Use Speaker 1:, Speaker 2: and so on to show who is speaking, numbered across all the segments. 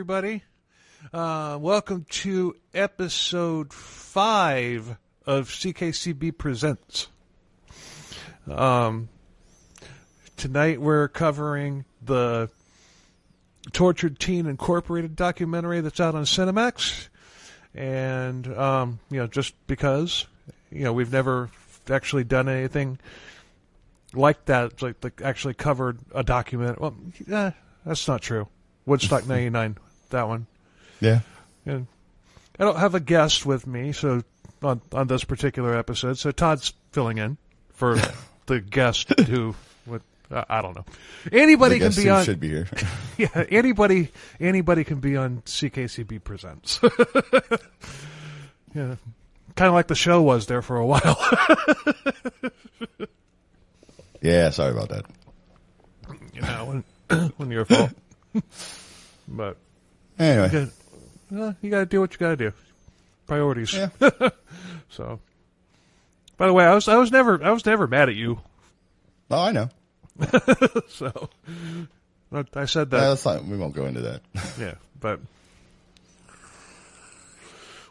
Speaker 1: everybody. Welcome to episode 5 of CKCB Presents. Tonight we're covering the Tortured Teen Incorporated documentary that's out on Cinemax. And, just because, we've never actually done anything like that, like actually covered a document. Well, that's not true. Woodstock 99, that one.
Speaker 2: Yeah.
Speaker 1: And I don't have a guest with me, so on this particular episode, so Todd's filling in for the guest who would, I don't know. Anybody can be on.
Speaker 2: Should be here.
Speaker 1: Yeah, anybody can be on CKCB Presents. Yeah, kind of like the show was there for a while.
Speaker 2: Yeah, sorry about that.
Speaker 1: When your fault. But
Speaker 2: anyway,
Speaker 1: you gotta do what you gotta do. Priorities.
Speaker 2: Yeah.
Speaker 1: So, by the way, I was never mad at you.
Speaker 2: Oh, I know.
Speaker 1: So, I said that.
Speaker 2: Yeah, that's fine. We won't go into that.
Speaker 1: Yeah, but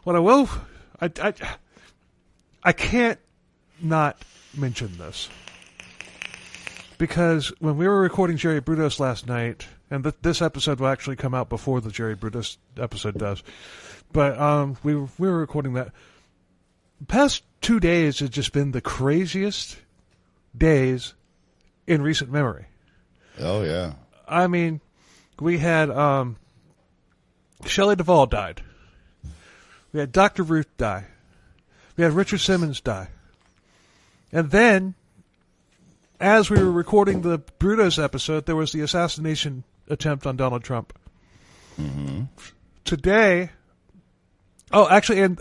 Speaker 1: what I will, I can't not mention this. Because when we were recording Jerry Brudos last night, and this episode will actually come out before the Jerry Brudos episode does, but we were recording that. The past 2 days has just been the craziest days in recent memory.
Speaker 2: Oh, yeah.
Speaker 1: I mean, we had Shelley Duvall died. We had Dr. Ruth die. We had Richard Simmons die. And then, as we were recording the Brudos episode, there was the assassination attempt on Donald Trump.
Speaker 2: Mm-hmm.
Speaker 1: Today, and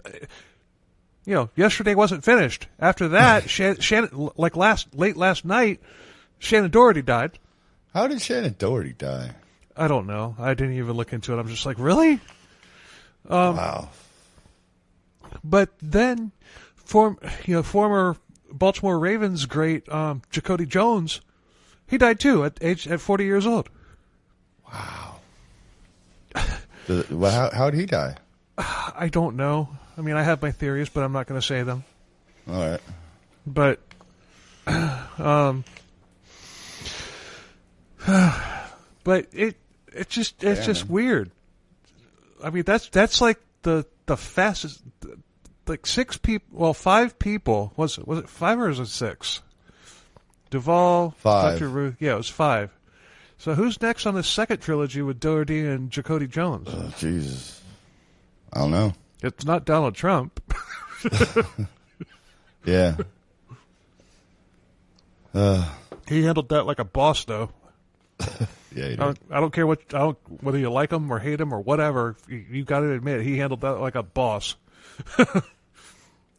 Speaker 1: yesterday wasn't finished. After that, Shannon, late last night, Shannon Doherty died.
Speaker 2: How did Shannon Doherty die?
Speaker 1: I don't know. I didn't even look into it. I'm just like, really?
Speaker 2: Wow.
Speaker 1: But then, former Baltimore Ravens great Jacody Jones, he died too at 40 years old.
Speaker 2: Wow. How did he die?
Speaker 1: I don't know. I mean, I have my theories, but I'm not going to say them.
Speaker 2: All right.
Speaker 1: But it's just weird. I mean, that's like the fastest. Like 5 people. Was it 5 or was it 6? Duvall,
Speaker 2: 5.
Speaker 1: Dr. Ruth. Yeah, it was 5. So who's next on the second trilogy with Doherty and Jacody Jones?
Speaker 2: Oh, Jesus. I don't know.
Speaker 1: It's not Donald Trump.
Speaker 2: Yeah.
Speaker 1: He handled that like a boss, though.
Speaker 2: Yeah, he did.
Speaker 1: I don't care whether you like him or hate him or whatever. You got to admit he handled that like a boss.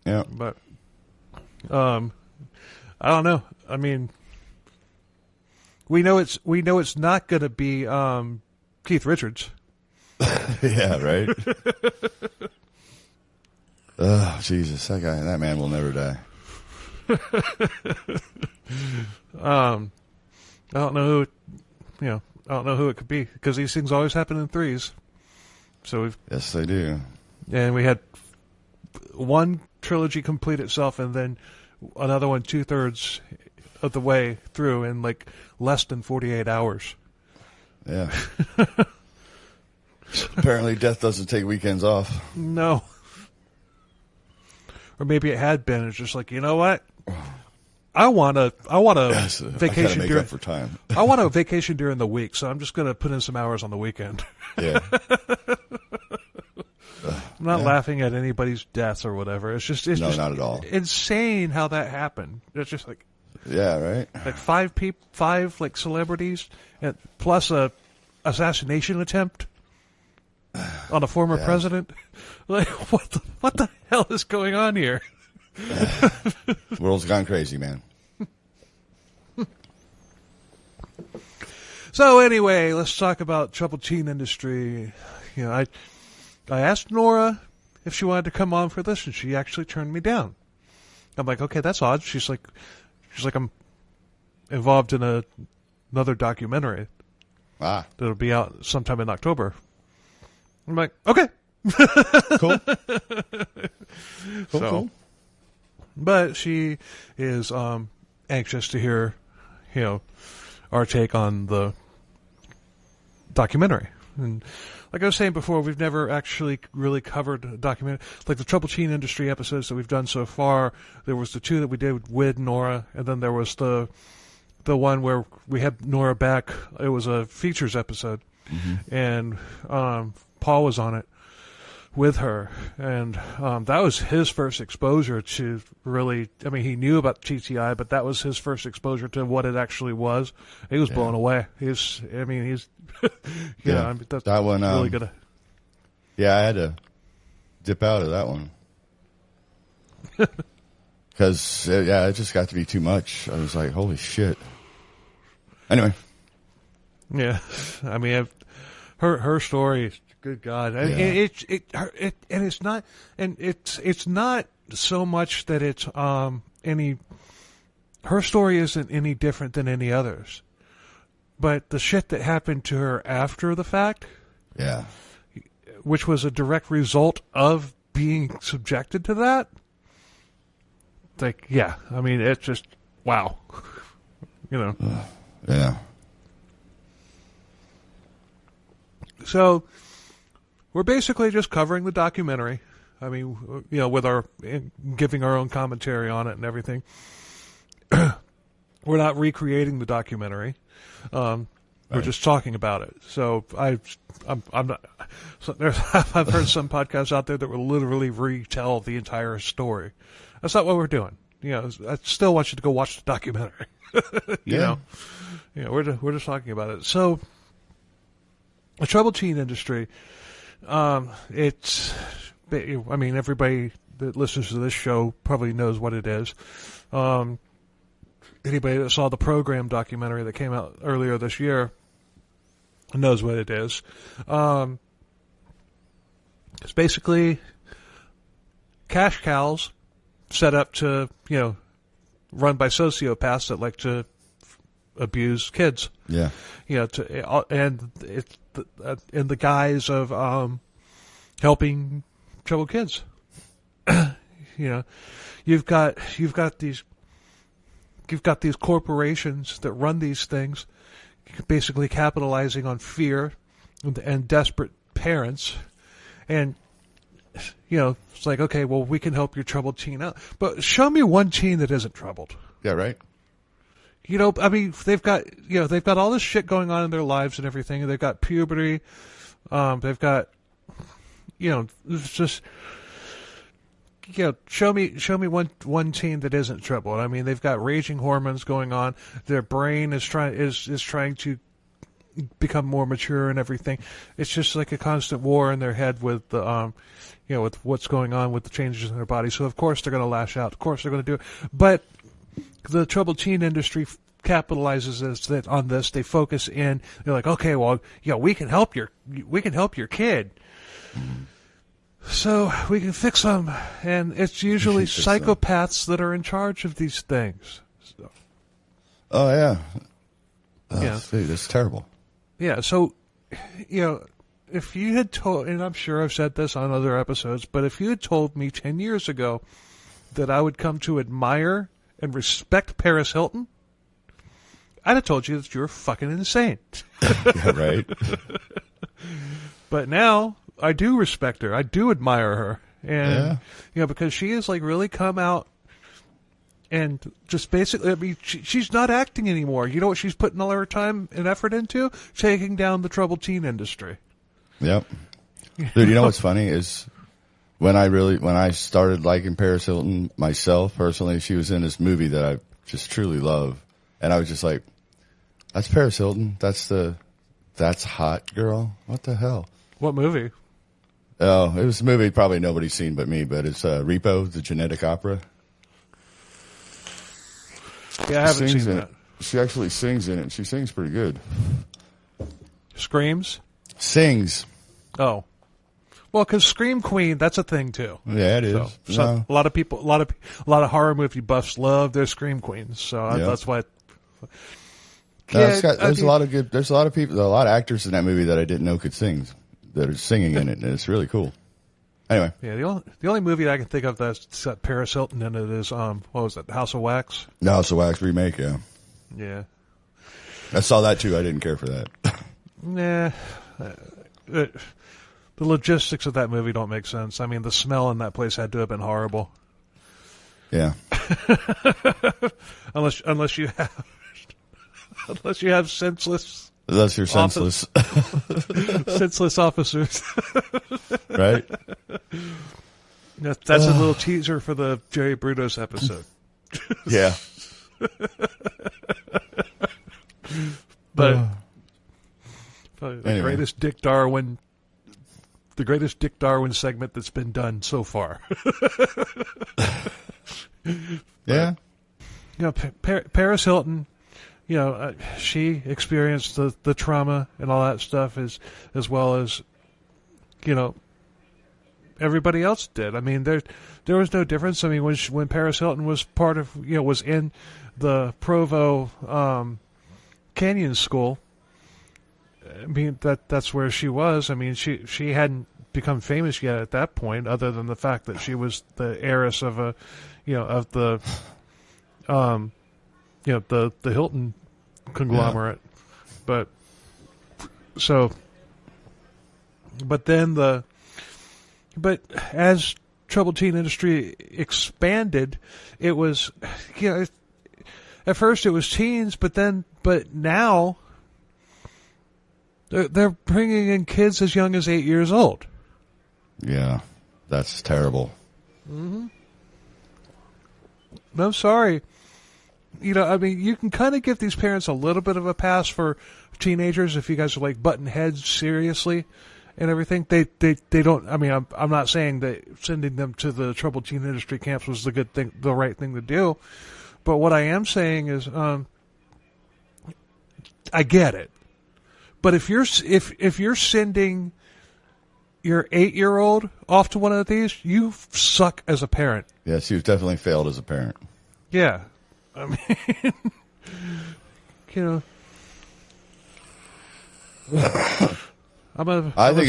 Speaker 2: Yeah.
Speaker 1: But I don't know. I mean, we know it's not going to be Keith Richards.
Speaker 2: Yeah, right. Oh, Jesus, that man will never die.
Speaker 1: I don't know who it could be, because these things always happen in threes. So
Speaker 2: yes, they do.
Speaker 1: And we had one trilogy complete itself, and then another one 2/3 of the way through in like less than 48 hours.
Speaker 2: Yeah. Apparently, death doesn't take weekends off.
Speaker 1: No. Or maybe it had been. It's just like, you know what? I want a vacation
Speaker 2: make up for time.
Speaker 1: I want a vacation during the week, so I'm just going to put in some hours on the weekend.
Speaker 2: Yeah.
Speaker 1: I'm not laughing at anybody's deaths or whatever. It's just
Speaker 2: not at all.
Speaker 1: Insane how that happened. It's just like,
Speaker 2: yeah, right.
Speaker 1: Like 5 like celebrities, and plus a assassination attempt on a former president. Like, what the hell is going on here?
Speaker 2: World's gone crazy, man.
Speaker 1: So anyway, let's talk about troubled teen industry. I asked Nora if she wanted to come on for this, and she actually turned me down. I'm like, okay, that's odd. She's like, I'm involved in another documentary that'll be out sometime in October. I'm like, okay.
Speaker 2: Cool. Cool.
Speaker 1: But she is anxious to hear, our take on the documentary. And like I was saying before, we've never actually really covered a documentary. Like the Troubled Teen Industry episodes that we've done so far, there was the 2 that we did with Nora, and then there was the one where we had Nora back. It was a features episode, and Paul was on it with her, and that was his first exposure to really. I mean, he knew about TTI, but that was his first exposure to what it actually was. He was blown away. He's I mean, that's
Speaker 2: that one
Speaker 1: really good.
Speaker 2: Yeah, I had to dip out of that one because it just got to be too much. I was like, holy shit. Anyway,
Speaker 1: yeah, I mean, her story. Good God, and it's not so much that it's any. Her story isn't any different than any others, but the shit that happened to her after the fact, which was a direct result of being subjected to that. Like, yeah, I mean, it's just wow,
Speaker 2: Yeah.
Speaker 1: So. We're basically just covering the documentary. I mean, with giving our own commentary on it and everything. We're not recreating the documentary. We're just talking about it. So I'm not. So I've heard some podcasts out there that will literally retell the entire story. That's not what we're doing. I still want you to go watch the documentary. We're just talking about it. So, the Troubled Teen Industry. It's, I mean, everybody that listens to this show probably knows what it is. Anybody that saw the Program documentary that came out earlier this year knows what it is. It's basically cash cows set up to, run by sociopaths that like to abuse kids.
Speaker 2: Yeah.
Speaker 1: And it's in the guise of helping troubled kids. You've got these corporations that run these things, basically capitalizing on fear and desperate parents, and it's like, okay, well, we can help your troubled teen out, but show me one teen that isn't troubled.
Speaker 2: Yeah, right.
Speaker 1: I mean, they've got all this shit going on in their lives and everything. They've got puberty. They've got, it's just, show me one teen that isn't troubled. I mean, they've got raging hormones going on. Their brain is trying to become more mature and everything. It's just like a constant war in their head with the, with what's going on with the changes in their body. So of course they're going to lash out. Of course they're going to do it. But the Troubled Teen Industry capitalizes on this. They focus in. They're like, okay, well, we can help your kid, so we can fix them. And it's usually psychopaths that are in charge of these things. So.
Speaker 2: Oh yeah, see, that's terrible.
Speaker 1: Yeah, so if you had told, and I'm sure I've said this on other episodes, but if you had told me 10 years ago that I would come to admire and respect Paris Hilton, I'd have told you that you were fucking insane.
Speaker 2: Yeah, right.
Speaker 1: But now I do respect her. I do admire her. And, because she has like really come out and just basically, I mean, she's not acting anymore. You know what she's putting all her time and effort into? Taking down the Troubled Teen Industry.
Speaker 2: Yep. Dude, you know what's funny is when I started liking Paris Hilton myself personally, she was in this movie that I just truly love. And I was just like, that's Paris Hilton. That's hot girl. What the hell?
Speaker 1: What movie?
Speaker 2: Oh, it was a movie probably nobody's seen but me, but it's Repo, the genetic opera.
Speaker 1: Yeah, I haven't seen that.
Speaker 2: She actually sings in it. She sings pretty good.
Speaker 1: Screams?
Speaker 2: Sings.
Speaker 1: Oh. Well, because Scream Queen, that's a thing too.
Speaker 2: Yeah, it is.
Speaker 1: So a lot of people, a lot of horror movie buffs love their Scream Queens. So that's why.
Speaker 2: There's a lot of people, a lot of actors in that movie that I didn't know could sing. that are singing in it, and it's really cool. Anyway.
Speaker 1: Yeah, the only movie I can think of that's got Paris Hilton in it is, what was it, House of Wax?
Speaker 2: The House of Wax remake, yeah.
Speaker 1: Yeah.
Speaker 2: I saw that too. I didn't care for that.
Speaker 1: Nah. The logistics of that movie don't make sense. I mean, the smell in that place had to have been horrible.
Speaker 2: Yeah.
Speaker 1: unless you have senseless.
Speaker 2: Unless you're senseless.
Speaker 1: Senseless officers.
Speaker 2: Right?
Speaker 1: That's a little teaser for the Jerry Brudos episode.
Speaker 2: Yeah.
Speaker 1: But the
Speaker 2: Anyway.
Speaker 1: greatest Dick Darwin segment that's been done so far.
Speaker 2: Yeah.
Speaker 1: Paris Hilton, she experienced the trauma and all that stuff as well as, everybody else did. I mean, there was no difference. I mean, when Paris Hilton was part of, was in the Provo Canyon School, I mean, that's where she was. I mean, she hadn't become famous yet at that point, other than the fact that she was the heiress of the Hilton conglomerate. Yeah. But as Troubled Teen Industry expanded, it was, at first it was teens, but now they're bringing in kids as young as 8 years old.
Speaker 2: Yeah, that's terrible.
Speaker 1: Mm-hmm. I'm sorry. I mean, you can kind of give these parents a little bit of a pass for teenagers if you guys are like butting heads seriously and everything. They don't. I mean, I'm not saying that sending them to the Troubled Teen Industry camps was the right thing to do, but what I am saying is, I get it. But if you're sending your 8-year-old off to one of these, you suck as a parent.
Speaker 2: Yes, you've definitely failed as a parent.
Speaker 1: Yeah. I mean,
Speaker 2: I think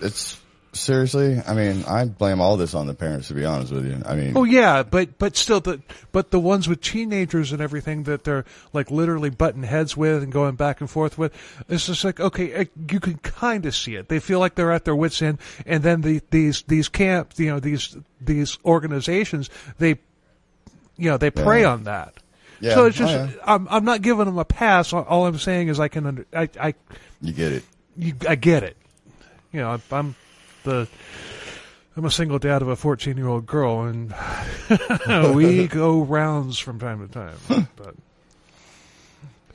Speaker 2: it's seriously. I mean, I blame all this on the parents. To be honest with you, I mean.
Speaker 1: Oh yeah, but still, the ones with teenagers and everything that they're like literally butting heads with and going back and forth with, it's just like, okay, you can kind of see it. They feel like they're at their wits' end, and then these camps, these organizations, they prey on that.
Speaker 2: Yeah.
Speaker 1: So it's just, I'm not giving them a pass. All I'm saying is I can
Speaker 2: You get it.
Speaker 1: I get it. I'm a single dad of a 14-year-old girl, and we go rounds from time to time. But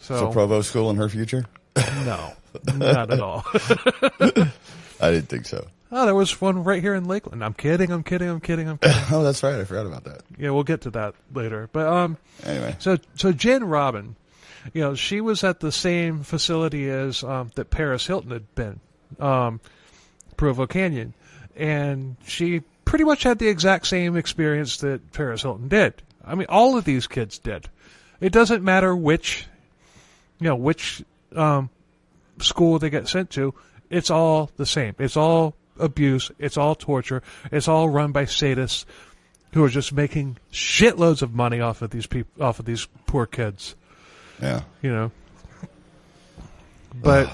Speaker 2: so Provo school in her future?
Speaker 1: No, not at all.
Speaker 2: I didn't think so.
Speaker 1: Oh, there was one right here in Lakeland. I'm kidding.
Speaker 2: Oh, that's right. I forgot about that.
Speaker 1: Yeah, we'll get to that later. But
Speaker 2: anyway,
Speaker 1: so Jen Robin, she was at the same facility as that Paris Hilton had been, Provo Canyon, and she pretty much had the exact same experience that Paris Hilton did. I mean, all of these kids did. It doesn't matter which school they get sent to. It's all the same. It's all abuse. It's all torture. It's all run by sadists who are just making shitloads of money off of these poor kids.
Speaker 2: Yeah.
Speaker 1: But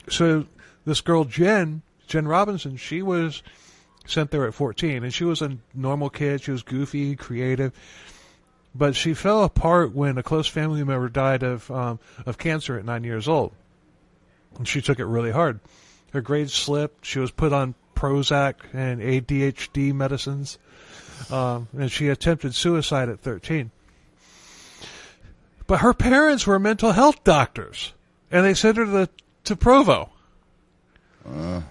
Speaker 1: so this girl Jen Robinson, she was sent there at 14, and she was a normal kid. She was goofy, creative, but she fell apart when a close family member died of cancer at 9 years old, and she took it really hard. Her grades slipped. She was put on Prozac and ADHD medicines, and she attempted suicide at 13. But her parents were mental health doctors, and they sent her to Provo.
Speaker 2: That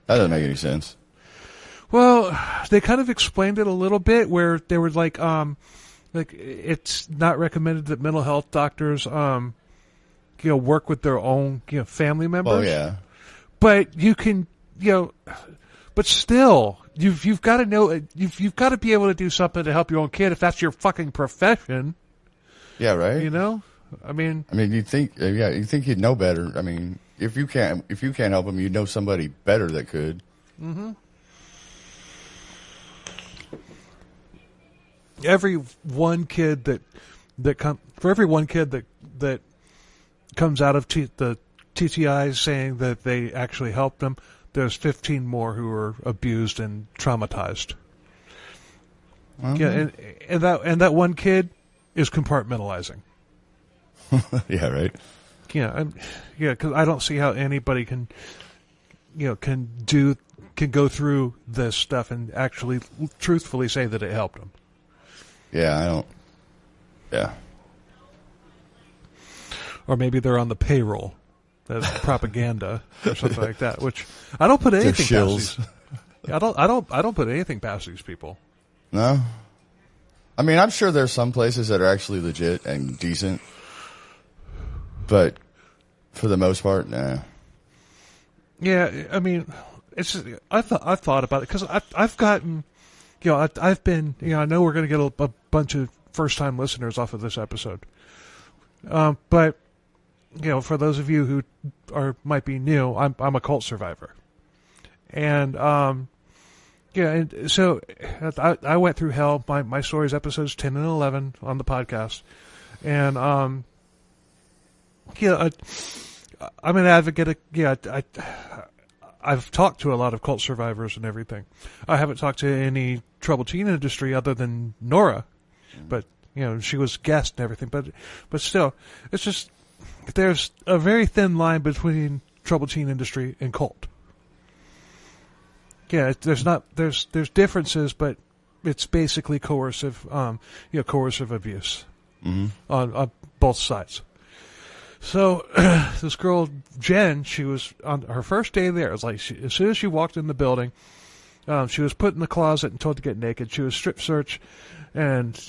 Speaker 2: doesn't make any sense.
Speaker 1: Well, they kind of explained it a little bit, where they were like it's not recommended that mental health doctors, work with their own, family members.
Speaker 2: Oh yeah.
Speaker 1: But you can, but still, you've got to know, you've got to be able to do something to help your own kid if that's your fucking profession.
Speaker 2: Yeah, right. you think you'd know better. I mean, if you can't help them, you know somebody better that could.
Speaker 1: Mm-hmm. Every one kid that comes out of the TTI saying that they actually helped them, there's 15 more who are abused and traumatized. Mm-hmm. Yeah, and that one kid is compartmentalizing.
Speaker 2: Yeah, right.
Speaker 1: Yeah, because I don't see how anybody can go through this stuff and actually truthfully say that it helped them.
Speaker 2: Yeah, I don't. Yeah.
Speaker 1: Or maybe they're on the payroll as propaganda or something like that. Which I don't put anything past these. I don't put anything past these people.
Speaker 2: No. I mean, I'm sure there's some places that are actually legit and decent, but for the most part, nah.
Speaker 1: Yeah, I mean, it's just, I've thought about it because I've gotten, I've been, I know we're going to get a bunch of first time listeners off of this episode, but for those of you who might be new, I'm a cult survivor, and and so I went through hell. My stories, episodes 10 and 11 on the podcast, and I'm an advocate. I've talked to a lot of cult survivors and everything. I haven't talked to any troubled teen industry other than Nora, but she was guest and everything. But still, it's just there's a very thin line between troubled teen industry and cult. Yeah, there's differences, but it's basically coercive abuse on both sides. So this girl Jen, she was on her first day there. It was like as soon as she walked in the building, she was put in the closet and told to get naked. She was strip searched, and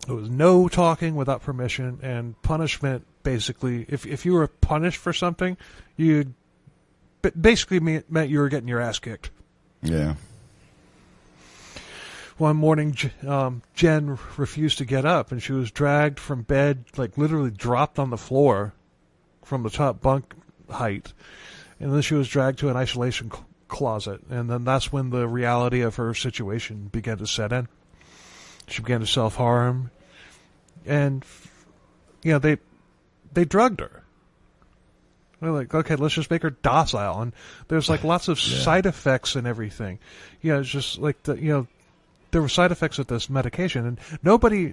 Speaker 1: there was no talking without permission and punishment. Basically, if you were punished for something, you basically meant you were getting your ass kicked.
Speaker 2: Yeah.
Speaker 1: One morning, Jen refused to get up, and she was dragged from bed, like literally dropped on the floor from the top bunk height. And then she was dragged to an isolation closet. And then that's when the reality of her situation began to set in. She began to self-harm. And, they drugged her. They're like, okay, let's just make her docile. And there's like lots of side effects and everything. It's just like there were side effects of this medication, and nobody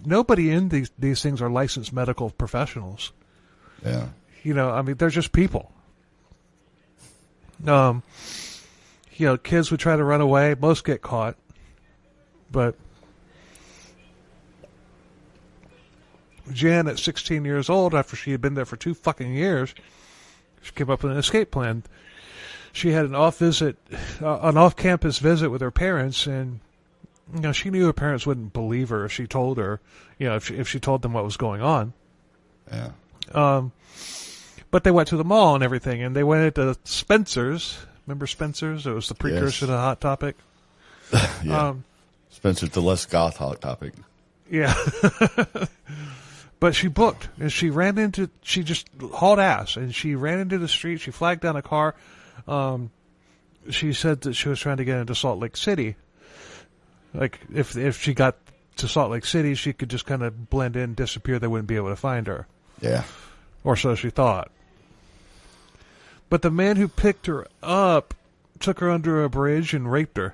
Speaker 1: in these things are licensed medical professionals.
Speaker 2: Yeah.
Speaker 1: They're just people. Kids would try to run away. Most get caught. But Jan, at 16 years old, after she had been there for 2 fucking years, she came up with an escape plan. She had an off-campus visit with her parents, and she knew her parents wouldn't believe her if she told her, if she told them what was going on.
Speaker 2: Yeah.
Speaker 1: But they went to the mall and everything, and they went into Spencer's. Remember Spencer's? It was the precursor to Hot Topic.
Speaker 2: Yeah. Spencer's, the less goth Hot Topic.
Speaker 1: Yeah. But she booked, and she just hauled ass, and she ran into the street. She flagged down a car. She said that she was trying to get into Salt Lake City. Like, if she got to Salt Lake City, she could just kind of blend in, disappear. They wouldn't be able to find her.
Speaker 2: Yeah.
Speaker 1: Or so she thought. But the man who picked her up took her under a bridge and raped her.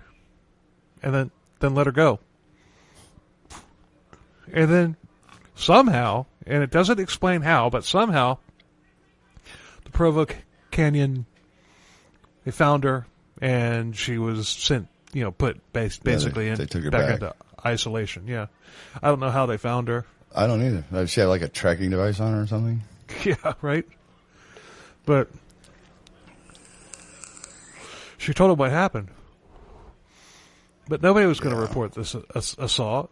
Speaker 1: And then let her go. And then somehow, and it doesn't explain how, but somehow, the Provo Canyon, they found her, and she was sent, put basically back into isolation. Yeah. I don't know how they found her.
Speaker 2: I don't either. She had like a tracking device on her or something.
Speaker 1: Yeah, right? But she told him what happened. But nobody was going to report this assault.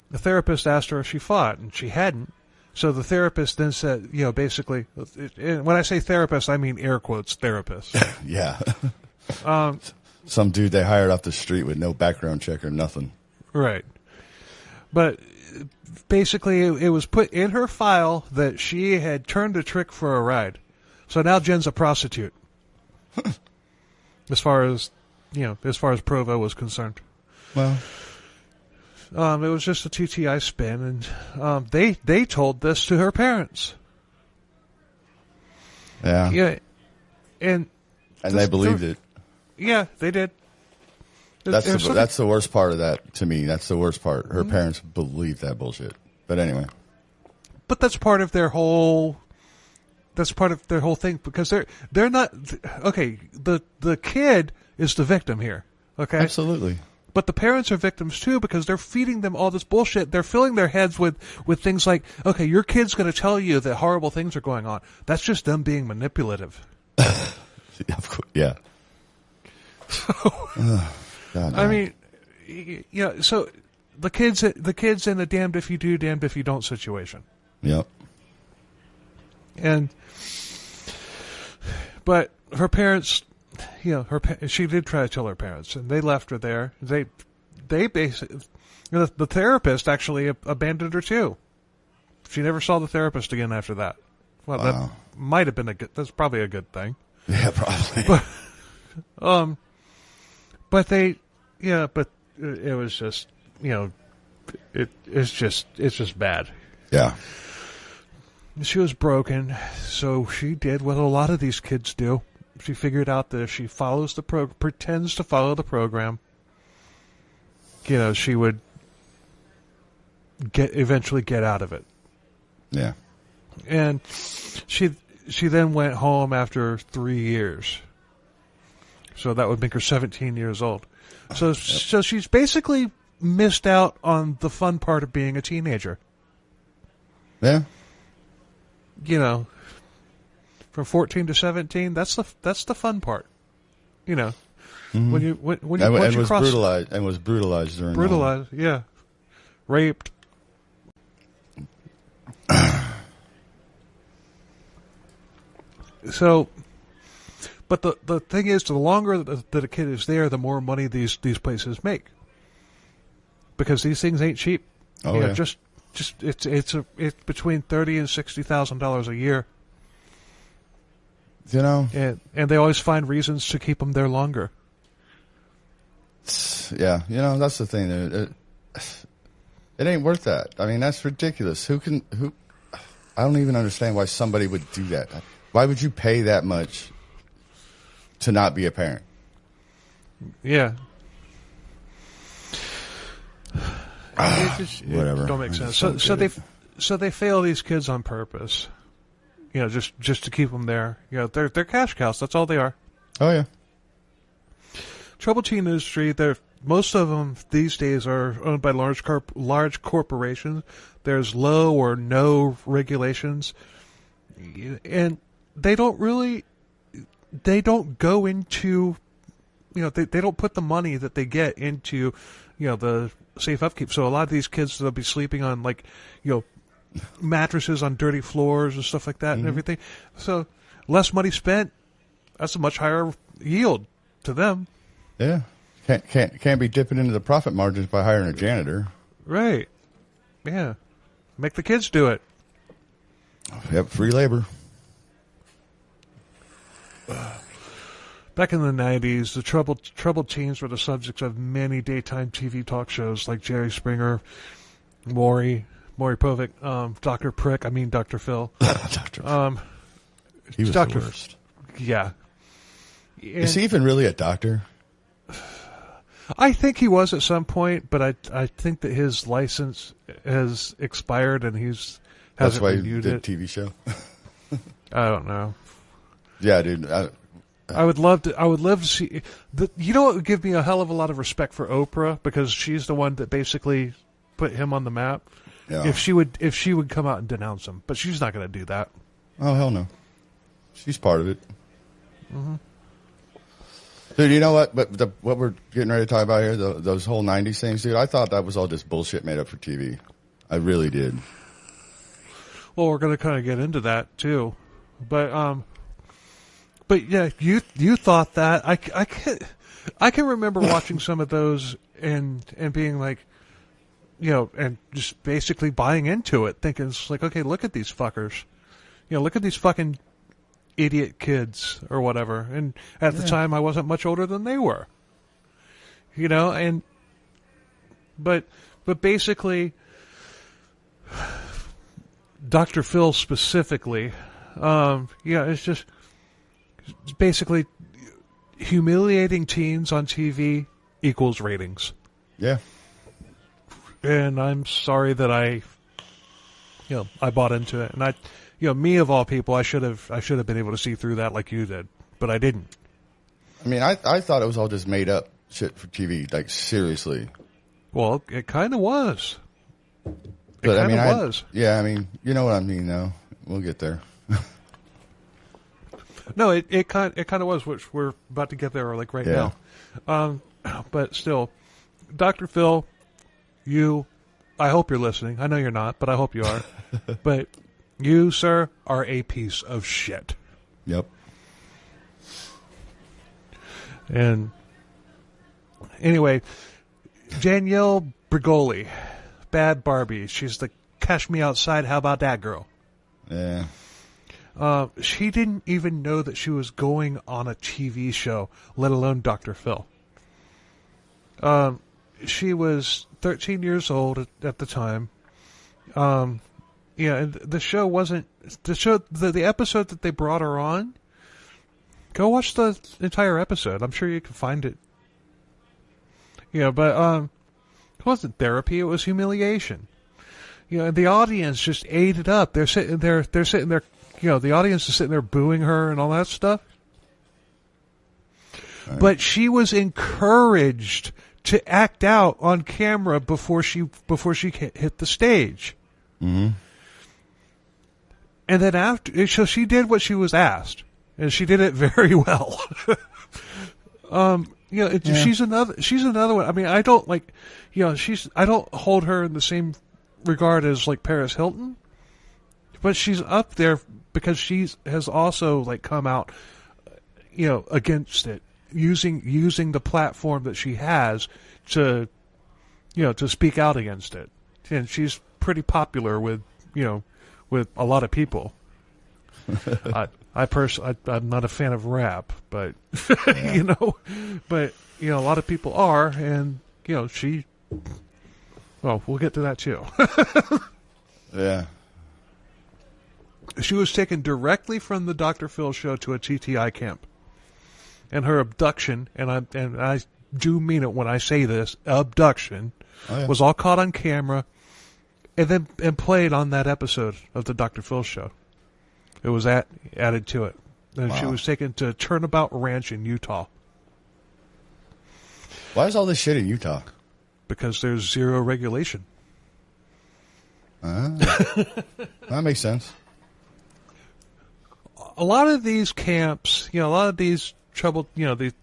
Speaker 1: The therapist asked her if she fought, and she hadn't. So the therapist then said, basically, when I say therapist, I mean air quotes therapist.
Speaker 2: Yeah. Some dude they hired off the street with no background check or nothing.
Speaker 1: Right. But basically, it was put in her file that she had turned a trick for a ride. So now Jen's a prostitute. as far as Provo was concerned.
Speaker 2: Well,
Speaker 1: it was just a TTI spin, and they told this to her parents.
Speaker 2: Yeah,
Speaker 1: and
Speaker 2: they believed it.
Speaker 1: Yeah, they did.
Speaker 2: That's the worst part of that to me. That's the worst part. Her parents believed that bullshit. But anyway,
Speaker 1: but that's part of their whole. That's part of their whole thing because they're not okay. The kid is the victim here. Okay,
Speaker 2: absolutely.
Speaker 1: But the parents are victims too because they're feeding them all this bullshit. They're filling their heads with things like, okay, your kid's going to tell you that horrible things are going on. That's just them being manipulative.
Speaker 2: Yeah.
Speaker 1: God, I mean, so the kids in a damned if you do, damned if you don't situation.
Speaker 2: Yep.
Speaker 1: But her parents, she did try to tell her parents, and they left her there. They basically, the therapist actually abandoned her too. She never saw the therapist again after that. Well,
Speaker 2: wow.
Speaker 1: That might have been that's probably a good thing.
Speaker 2: Yeah, probably.
Speaker 1: But it was just, it's just bad.
Speaker 2: Yeah.
Speaker 1: She was broken, so she did what a lot of these kids do. She figured out that if she follows pretends to follow the program, she would eventually get out of it.
Speaker 2: Yeah.
Speaker 1: And she then went home after 3 years. So that would make her 17 years old. So she's basically missed out on the fun part of being a teenager.
Speaker 2: Yeah.
Speaker 1: From 14 to 17, that's the fun part.
Speaker 2: Mm-hmm.
Speaker 1: When you
Speaker 2: was brutalized during
Speaker 1: yeah, raped. So, but the thing is, the longer that a kid is there, the more money these places make, because these things ain't cheap.
Speaker 2: Oh, yeah.
Speaker 1: Just it's between $30,000 and $60,000 a year. And they always find reasons to keep them there longer.
Speaker 2: Yeah, that's the thing. It ain't worth that. I mean, that's ridiculous. Who? I don't even understand why somebody would do that. Why would you pay that much to not be a parent?
Speaker 1: Yeah.
Speaker 2: Whatever.
Speaker 1: It don't make sense. So they fail these kids on purpose. Just to keep them there. They're cash cows. That's all they are.
Speaker 2: Oh yeah.
Speaker 1: Troubled teen industry. Most of them these days are owned by large corporations. There's low or no regulations, and they don't go into, they don't put the money that they get into, the safe upkeep. So a lot of these kids, they'll be sleeping on mattresses on dirty floors and stuff like that, and everything. So less money spent, that's a much higher yield to them.
Speaker 2: Yeah. Can't be dipping into the profit margins by hiring a janitor.
Speaker 1: Right. Yeah. Make the kids do it.
Speaker 2: Yep, free labor.
Speaker 1: Back in the 90s, the troubled teens were the subjects of many daytime TV talk shows like Jerry Springer, Maury Povich, Dr. Phil.
Speaker 2: Dr. Phil. He was the worst.
Speaker 1: Yeah.
Speaker 2: Is he even really a doctor?
Speaker 1: I think he was at some point, but I think that his license has expired and hasn't renewed it.
Speaker 2: That's why he did a TV show?
Speaker 1: I don't know.
Speaker 2: Yeah, dude.
Speaker 1: I would love to see. What would give me a hell of a lot of respect for Oprah, because she's the one that basically put him on the map.
Speaker 2: Yeah.
Speaker 1: If she would come out and denounce him, but she's not going to do that.
Speaker 2: Oh hell no, she's part of it.
Speaker 1: Mm-hmm.
Speaker 2: Dude, you know what? But what we're getting ready to talk about here, those whole '90s things, dude. I thought that was all just bullshit made up for TV. I really did.
Speaker 1: Well, we're going to kind of get into that too, but yeah, you thought that. I can remember watching some of those and being like, and just basically buying into it, thinking it's like, okay, look at these fuckers. Look at these fucking idiot kids or whatever. And at the time, I wasn't much older than they were. But basically, Dr. Phil specifically, it's just basically humiliating teens on TV equals ratings.
Speaker 2: Yeah.
Speaker 1: And I'm sorry that I bought into it. And me of all people, I should have been able to see through that like you did, but I didn't.
Speaker 2: I mean, I thought it was all just made up shit for TV, like seriously.
Speaker 1: Well, it kind of was.
Speaker 2: But I mean,
Speaker 1: was.
Speaker 2: Yeah, I mean, you know what I mean, though. We'll get there.
Speaker 1: No, it kind of was, which we're about to get there, like right now. But still, Dr. Phil, I hope you're listening. I know you're not, but I hope you are. But you, sir, are a piece of shit.
Speaker 2: Yep.
Speaker 1: And anyway, Danielle Bregoli, Bad Barbie. She's the Cash Me Outside, how about that girl?
Speaker 2: Yeah.
Speaker 1: She didn't even know that she was going on a TV show, let alone Dr. Phil. She was 13 years old at the time. And the show wasn't the episode that they brought her on. Go watch the entire episode. I'm sure you can find it. But it wasn't therapy. It was humiliation. And the audience just ate it up. They're sitting there. The audience is sitting there booing her and all that stuff. Right. But she was encouraged to act out on camera before she hit the stage.
Speaker 2: Mm-hmm.
Speaker 1: And then so she did what she was asked, and she did it very well. She's another one. I mean, I don't I don't hold her in the same regard as like Paris Hilton, but she's up there because has also like come out, against it, using the platform that she has to speak out against it, and she's pretty popular with a lot of people. I'm not a fan of rap, but a lot of people are, and she. Well, we'll get to that too.
Speaker 2: Yeah.
Speaker 1: She was taken directly from the Dr. Phil show to a TTI camp, and her abduction, and I do mean it when I say this, abduction, was all caught on camera, and played on that episode of the Dr. Phil show. It was added to it. And She was taken to Turnabout Ranch in Utah.
Speaker 2: Why is all this shit in Utah?
Speaker 1: Because there's zero regulation.
Speaker 2: That makes sense.
Speaker 1: A lot of these camps, a lot of these troubled,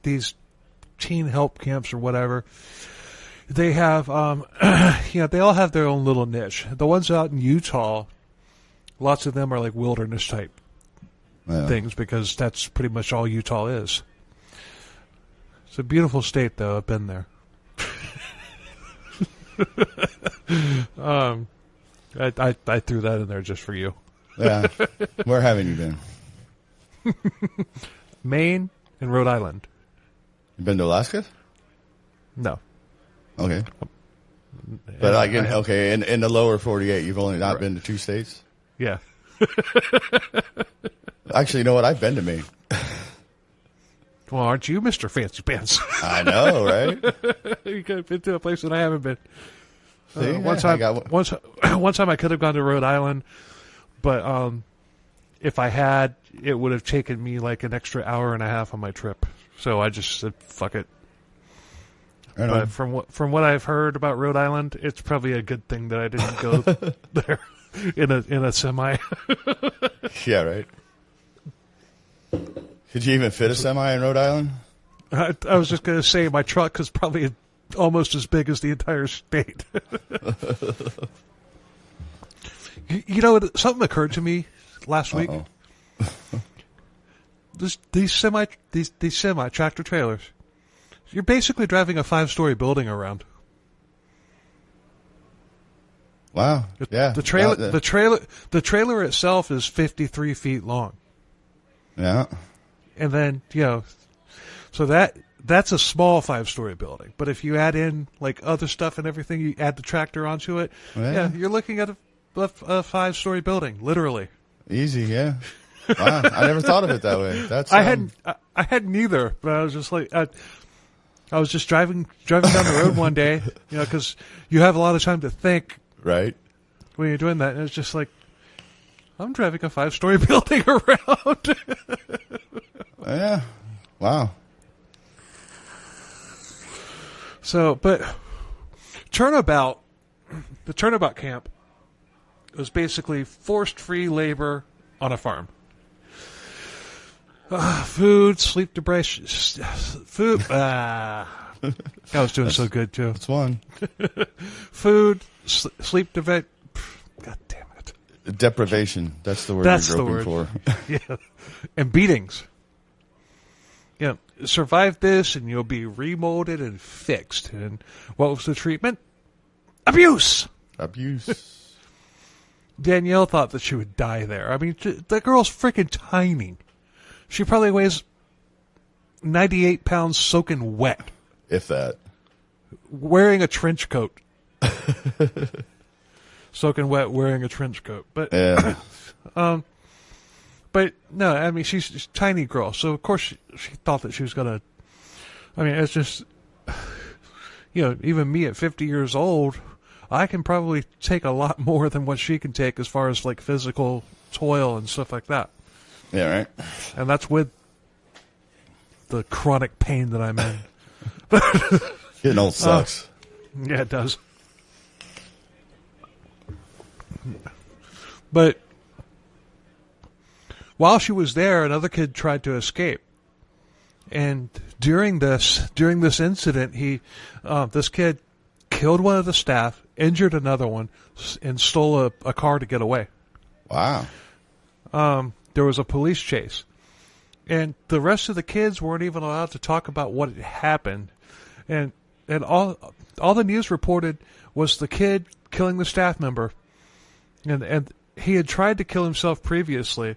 Speaker 1: these teen help camps or whatever, they have, they all have their own little niche. The ones out in Utah, lots of them are like wilderness type things because that's pretty much all Utah is. It's a beautiful state, though. I've been there. I threw that in there just for you.
Speaker 2: Yeah. Where haven't you been?
Speaker 1: Maine and Rhode Island.
Speaker 2: You been to Alaska?
Speaker 1: No.
Speaker 2: Okay. But like in the lower 48, you've only not been to 2 states?
Speaker 1: Yeah.
Speaker 2: Actually, you know what? I've been to Maine.
Speaker 1: Well, aren't you Mr. Fancy Pants?
Speaker 2: I know, right?
Speaker 1: You could have been to a place that I haven't been.
Speaker 2: See,
Speaker 1: one time I could have gone to Rhode Island, but if I had, it would have taken me like an extra hour and a half on my trip. So I just said, fuck it. But from what I've heard about Rhode Island, it's probably a good thing that I didn't go there in a semi.
Speaker 2: Yeah, right. Could you even fit a semi in Rhode Island?
Speaker 1: I was just going to say my truck is probably almost as big as the entire state. Something occurred to me last week. These semi tractor trailers. You're basically driving a 5-story building around.
Speaker 2: Wow. Yeah.
Speaker 1: The trailer itself is 53 feet long.
Speaker 2: Yeah.
Speaker 1: And then, so that's a small 5-story building. But if you add in like other stuff and everything, you add the tractor onto it. Yeah, you're looking at a 5-story building, literally.
Speaker 2: Easy, yeah. Wow, I never thought of it that way. That's
Speaker 1: I hadn't either, but I was just like, I was just driving down the road one day, because you have a lot of time to think,
Speaker 2: right,
Speaker 1: when you're doing that, and it's just like, I'm driving a 5-story building around.
Speaker 2: Yeah, wow.
Speaker 1: So, but the turnabout camp was basically forced free labor on a farm. Food, sleep deprivation, food. I was doing so good too.
Speaker 2: That's one.
Speaker 1: Food, sleep deprivation. God damn it.
Speaker 2: Deprivation. That's the word
Speaker 1: That's
Speaker 2: you're
Speaker 1: the
Speaker 2: groping
Speaker 1: word.
Speaker 2: for.
Speaker 1: Yeah, and beatings. Yeah, survive this, and you'll be remolded and fixed. And what was the treatment? Abuse.
Speaker 2: Abuse.
Speaker 1: Danielle thought that she would die there. I mean, that girl's freaking tiny. She probably weighs 98 pounds soaking wet.
Speaker 2: If that.
Speaker 1: Wearing a trench coat. Soaking wet, wearing a trench coat. But,
Speaker 2: yeah.
Speaker 1: But, no, I mean, she's a tiny girl. So, of course, she thought that she was going to... I mean, it's just... even me at 50 years old, I can probably take a lot more than what she can take as far as, like, physical toil and stuff like that.
Speaker 2: Yeah, right.
Speaker 1: And that's with the chronic pain that I'm in.
Speaker 2: Getting old sucks.
Speaker 1: Yeah, it does. But while she was there, another kid tried to escape. And during this incident, this kid killed one of the staff, injured another one, and stole a car to get away.
Speaker 2: Wow.
Speaker 1: There was a police chase. And the rest of the kids weren't even allowed to talk about what had happened. And all the news reported was the kid killing the staff member. And he had tried to kill himself previously.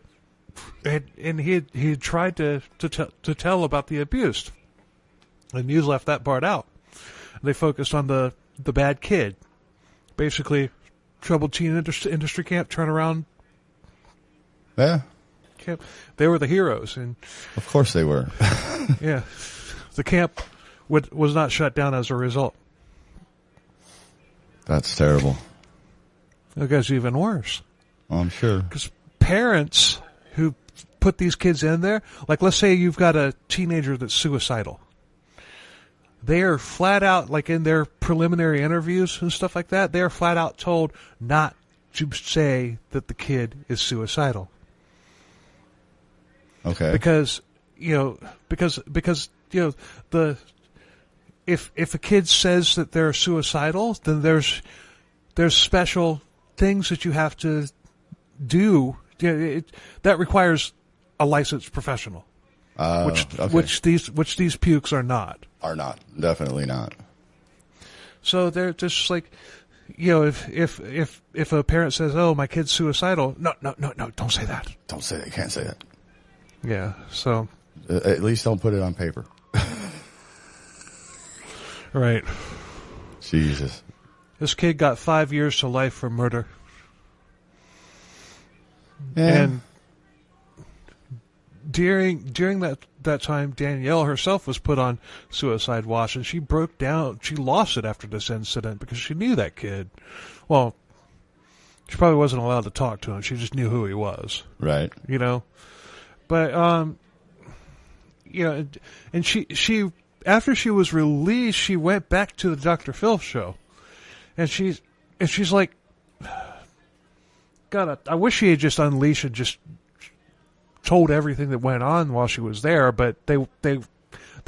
Speaker 1: And he had tried to tell about the abuse. The news left that part out. They focused on the bad kid. Basically, troubled teen industry camp, turnaround.
Speaker 2: Yeah.
Speaker 1: Camp. They were the heroes, and
Speaker 2: of course they were.
Speaker 1: Yeah, the camp was not shut down as a result.
Speaker 2: That's terrible.
Speaker 1: It gets even worse.
Speaker 2: I'm sure.
Speaker 1: Because parents who put these kids in there, like let's say you've got a teenager that's suicidal. They are flat out, like in their preliminary interviews and stuff like that, they are flat out told not to say that the kid is suicidal.
Speaker 2: Okay.
Speaker 1: Because if a kid says that they're suicidal, then there's special things that you have to do. That requires a licensed professional, which these pukes are not.
Speaker 2: Are not, definitely not.
Speaker 1: So they're just like, if a parent says, "Oh, my kid's suicidal," no, don't say that.
Speaker 2: Don't say that. You can't say that.
Speaker 1: Yeah. So
Speaker 2: at least don't put it on paper.
Speaker 1: Right.
Speaker 2: Jesus.
Speaker 1: This kid got 5 years to life for murder.
Speaker 2: Yeah.
Speaker 1: And during that time, Danielle herself was put on suicide watch, and she broke down. She lost it after this incident because she knew that kid. Well, she probably wasn't allowed to talk to him. She just knew who he was.
Speaker 2: Right.
Speaker 1: But and she after she was released, she went back to the Dr. Phil show, and she's like, God, I wish she had just unleashed and just told everything that went on while she was there, but they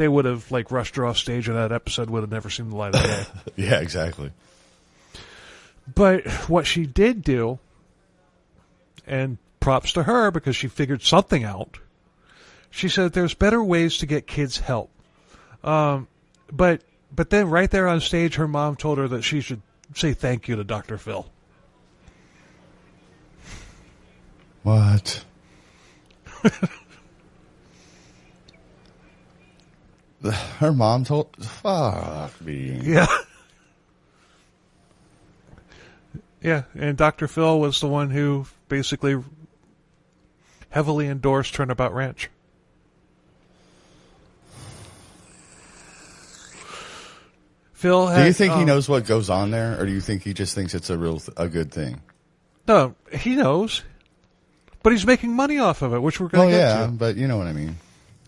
Speaker 1: would have like rushed her off stage, and that episode would have never seen the light of day.
Speaker 2: Yeah, exactly.
Speaker 1: But what she did do, and props to her because she figured something out, she said there's better ways to get kids help. But then right there on stage, her mom told her that she should say thank you to Dr. Phil.
Speaker 2: What? Her mom told. Fuck me.
Speaker 1: Yeah. Yeah, and Dr. Phil was the one who basically heavily endorsed Turnabout Ranch. Phil had,
Speaker 2: do you think he knows what goes on there, or do you think he just thinks it's a good thing?
Speaker 1: No, he knows, but he's making money off of it, which we're going to get to.
Speaker 2: But you know what I mean.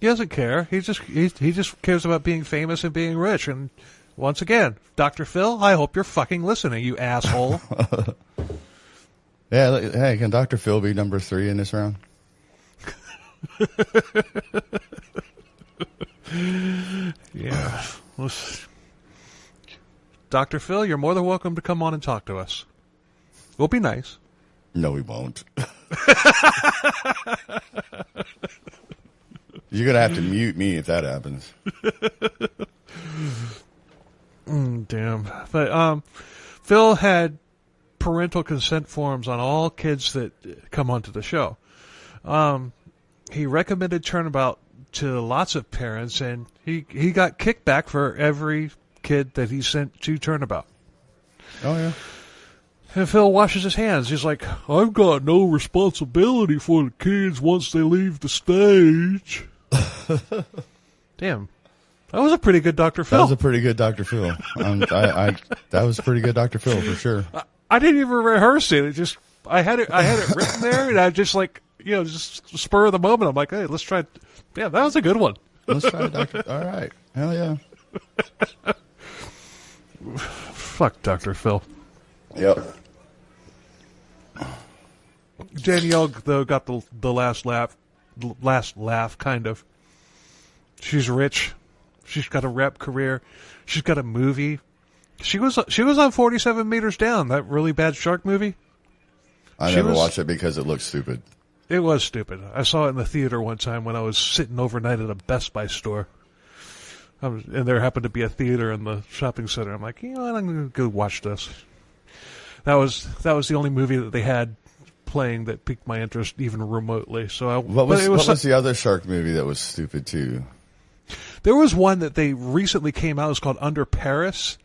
Speaker 1: He doesn't care. He just cares about being famous and being rich. And once again, Dr. Phil, I hope you're fucking listening, you asshole.
Speaker 2: Yeah, hey, can Dr. Phil be number 3 in this round?
Speaker 1: Yeah. Dr. Phil, you're more than welcome to come on and talk to us. We'll be nice.
Speaker 2: No, we won't. You're going to have to mute me if that happens.
Speaker 1: Damn. But Phil had parental consent forms on all kids that come onto the show. He recommended Turnabout to lots of parents, and he got kickback for every kid that he sent to Turnabout.
Speaker 2: Oh, yeah.
Speaker 1: And Phil washes his hands. He's like, I've got no responsibility for the kids once they leave the stage. Damn. That was a pretty good Dr. Phil.
Speaker 2: That was a pretty good Dr. Phil. That was pretty good Dr. Phil for sure.
Speaker 1: I didn't even rehearse it. I had it written there, and I just like, just spur of the moment. I'm like, hey, let's try. Yeah, that was a good one.
Speaker 2: Let's try Dr. All right. Hell yeah.
Speaker 1: Fuck Dr. Phil.
Speaker 2: Yep.
Speaker 1: Danielle, though, got the last laugh, kind of. She's rich. She's got a rep career. She's got a movie. She was on 47 Meters Down, that really bad shark movie.
Speaker 2: I never watched it because it looked stupid.
Speaker 1: It was stupid. I saw it in the theater one time when I was sitting overnight at a Best Buy store. And there happened to be a theater in the shopping center. I'm like, I'm going to go watch this. That was the only movie that they had playing that piqued my interest even remotely. So
Speaker 2: what was the other shark movie that was stupid too?
Speaker 1: There was one that they recently came out. It was called Under Paris,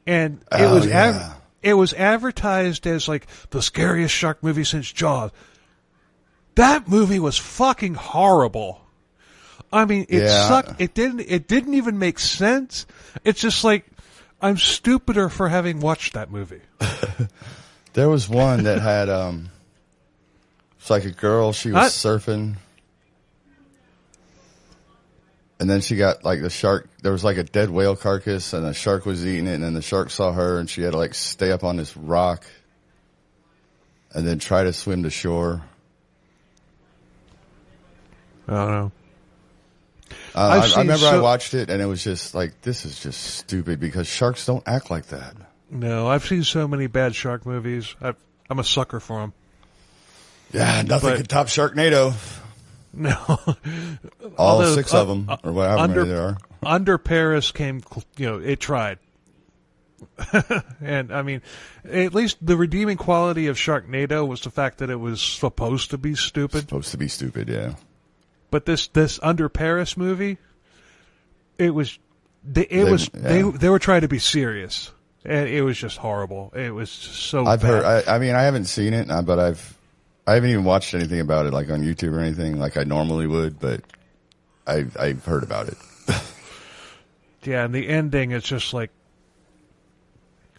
Speaker 1: and it was advertised as like the scariest shark movie since Jaws. That movie was fucking horrible. I mean, it sucked. It didn't even make sense. It's just like, I'm stupider for having watched that movie.
Speaker 2: There was one that had it's like a girl, she was surfing, and then she got like the shark. There was like a dead whale carcass, and the shark was eating it, and then the shark saw her, and she had to like stay up on this rock and then try to swim to shore.
Speaker 1: I don't know.
Speaker 2: I remember I watched it, and it was just like, this is just stupid because sharks don't act like that.
Speaker 1: No, I've seen so many bad shark movies. I'm a sucker for them.
Speaker 2: Yeah, nothing can top Sharknado.
Speaker 1: No.
Speaker 2: All 6 of them, or whatever many there are.
Speaker 1: Under Paris came, it tried. And, I mean, at least the redeeming quality of Sharknado was the fact that it was supposed to be stupid.
Speaker 2: Supposed to be stupid, yeah.
Speaker 1: But this Under Paris movie, they were trying to be serious, and it was just horrible. It was so.
Speaker 2: I've heard. I mean, I haven't seen it, but I haven't even watched anything about it, like on YouTube or anything, like I normally would. But I've heard about it.
Speaker 1: Yeah, and the ending is just like,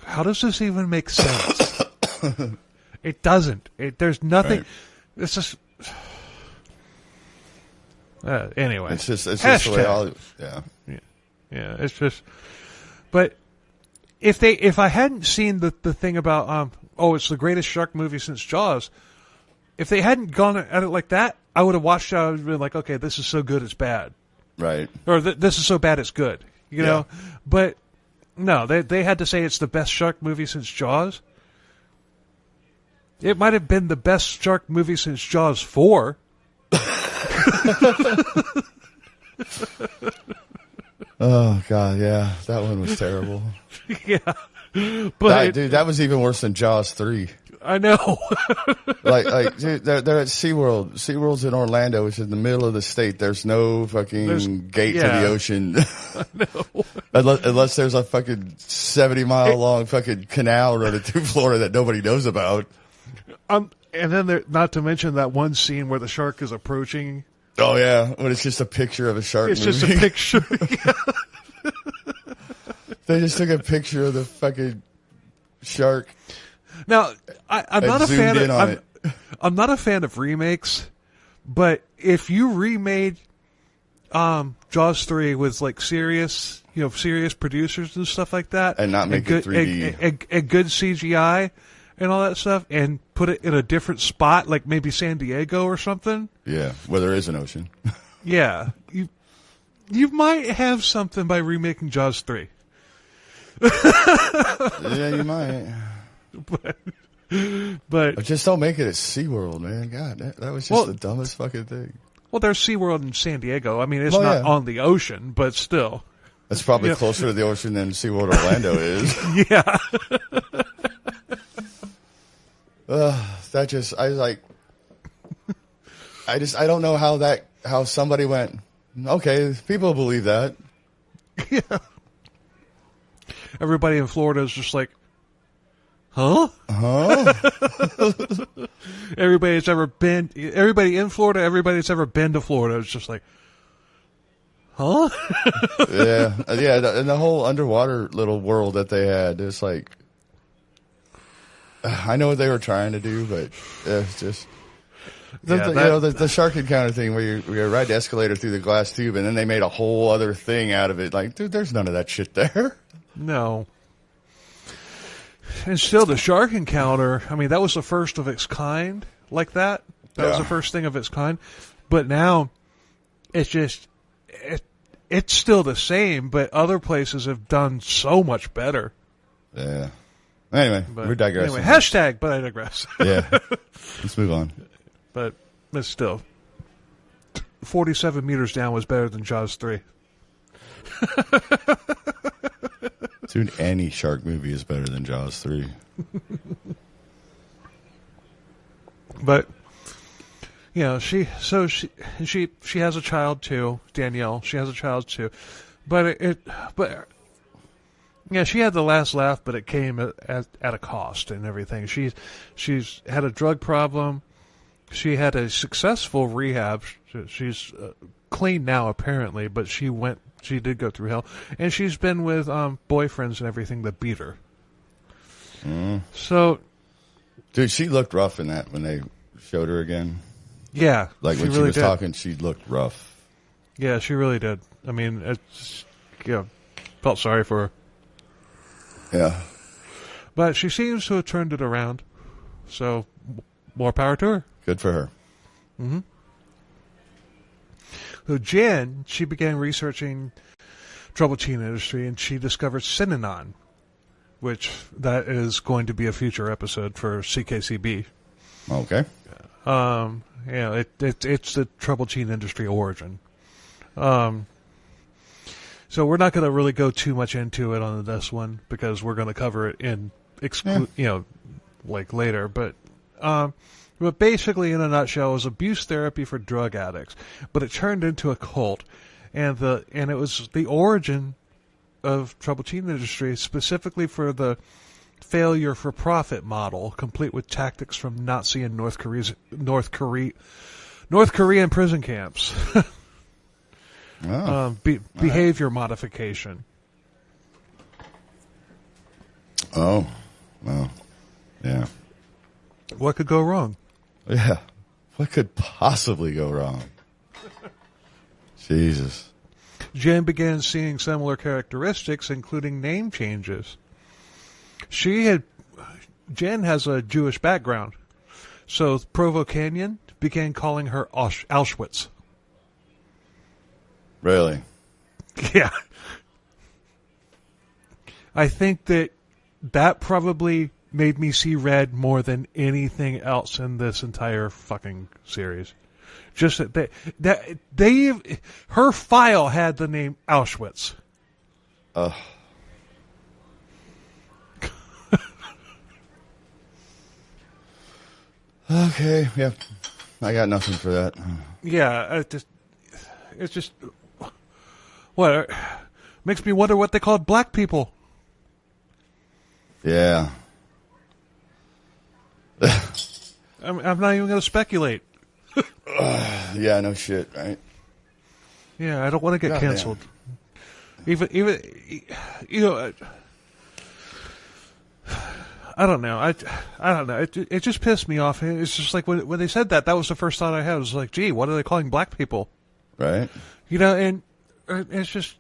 Speaker 1: how does this even make sense? It doesn't. There's nothing. Right. It's just. Anyway,
Speaker 2: it's just the way all. Yeah,
Speaker 1: it's just. But if I hadn't seen the thing about it's the greatest shark movie since Jaws, if they hadn't gone at it like that, I would have watched it. I would have been like, okay, this is so good it's bad,
Speaker 2: right?
Speaker 1: Or this is so bad it's good, know. But no, they had to say it's the best shark movie since Jaws. It might have been the best shark movie since Jaws 4.
Speaker 2: Oh God, yeah, that one was terrible.
Speaker 1: Yeah, but
Speaker 2: dude, that was even worse than Jaws 3.
Speaker 1: I know.
Speaker 2: like dude, they're at SeaWorld. SeaWorld's in Orlando, which is in the middle of the state. There's no fucking gate to the ocean.
Speaker 1: I know.
Speaker 2: unless there's a fucking 70-mile long fucking canal running through Florida that nobody knows about.
Speaker 1: And then not to mention that one scene where the shark is approaching.
Speaker 2: Oh yeah, when it's just a picture of a shark.
Speaker 1: It's
Speaker 2: moving.
Speaker 1: just a picture.
Speaker 2: They just took a picture of the fucking shark.
Speaker 1: Now, I'm not a fan of I'm not a fan of remakes, but if you remade Jaws 3 with like serious producers and stuff like that,
Speaker 2: and not make it 3D,
Speaker 1: and good CGI and all that stuff, and put it in a different spot, like maybe San Diego or something.
Speaker 2: Yeah, where there is an ocean.
Speaker 1: Yeah, you might have something by remaking Jaws 3.
Speaker 2: Yeah, you might.
Speaker 1: But
Speaker 2: just don't make it at SeaWorld, man. God, that was just the dumbest fucking thing.
Speaker 1: Well, there's SeaWorld in San Diego. I mean, it's not on the ocean, but still.
Speaker 2: It's probably closer to the ocean than SeaWorld Orlando is.
Speaker 1: Yeah.
Speaker 2: I don't know how somebody went, okay, people believe that.
Speaker 1: Yeah. Everybody in Florida is just like, huh? Everybody in Florida, everybody that's ever been to Florida is just like, huh?
Speaker 2: Yeah. And the whole underwater little world that they had, it's like, I know what they were trying to do, but it's just the shark encounter thing where you ride the escalator through the glass tube, and then they made a whole other thing out of it. Like, dude, there's none of that shit there.
Speaker 1: No. And still, the shark encounter, I mean, that was the first of its kind like that. That was the first thing of its kind. But now, it's just, it's still the same, but other places have done so much better.
Speaker 2: Yeah. Anyway, we're digressing.
Speaker 1: Anyway, hashtag, but I digress.
Speaker 2: Yeah. Let's move on.
Speaker 1: But still, 47 meters down was better than Jaws 3.
Speaker 2: Dude, any shark movie is better than Jaws 3.
Speaker 1: But she has a child too, Danielle. She has a child too, but she had the last laugh, but it came at a cost and everything. She's had a drug problem. She had a successful rehab. She's clean now apparently, but she did go through hell, and she's been with boyfriends and everything that beat her. So,
Speaker 2: dude, she looked rough in that when they showed her again.
Speaker 1: Yeah,
Speaker 2: like when she was talking, she looked rough.
Speaker 1: Yeah, she really did. I mean, felt sorry for her.
Speaker 2: Yeah,
Speaker 1: but she seems to have turned it around. So, more power to her.
Speaker 2: Good for her.
Speaker 1: Mm-hmm. So Jen, she began researching troubled teen industry, and she discovered Synanon, which that is going to be a future episode for CKCB.
Speaker 2: Okay.
Speaker 1: It's the troubled teen industry origin. So we're not going to really go too much into it on this one because we're going to cover it in later. But basically, in a nutshell, it was abuse therapy for drug addicts. But it turned into a cult, and it was the origin of troubled teen industry, specifically for the failure for profit model, complete with tactics from Nazi and North Korean prison camps. Behavior modification.
Speaker 2: Oh, well, yeah.
Speaker 1: What could go wrong?
Speaker 2: Yeah. What could possibly go wrong? Jesus.
Speaker 1: Jen began seeing similar characteristics, including name changes. Jen has a Jewish background, so Provo Canyon began calling her Auschwitz.
Speaker 2: Really?
Speaker 1: Yeah. I think that probably made me see red more than anything else in this entire fucking series. Just that her file had the name Auschwitz.
Speaker 2: Okay, yeah. I got nothing for that.
Speaker 1: Yeah, it's just what makes me wonder what they called black people.
Speaker 2: Yeah.
Speaker 1: I'm not even going to speculate.
Speaker 2: Yeah, no shit, right?
Speaker 1: Yeah, I don't want to get canceled. Even you know, I don't know. I don't know. It just pissed me off. It's just like when they said that was the first thought I had. I was like, gee, what are they calling black people?
Speaker 2: Right.
Speaker 1: You know, and it's just,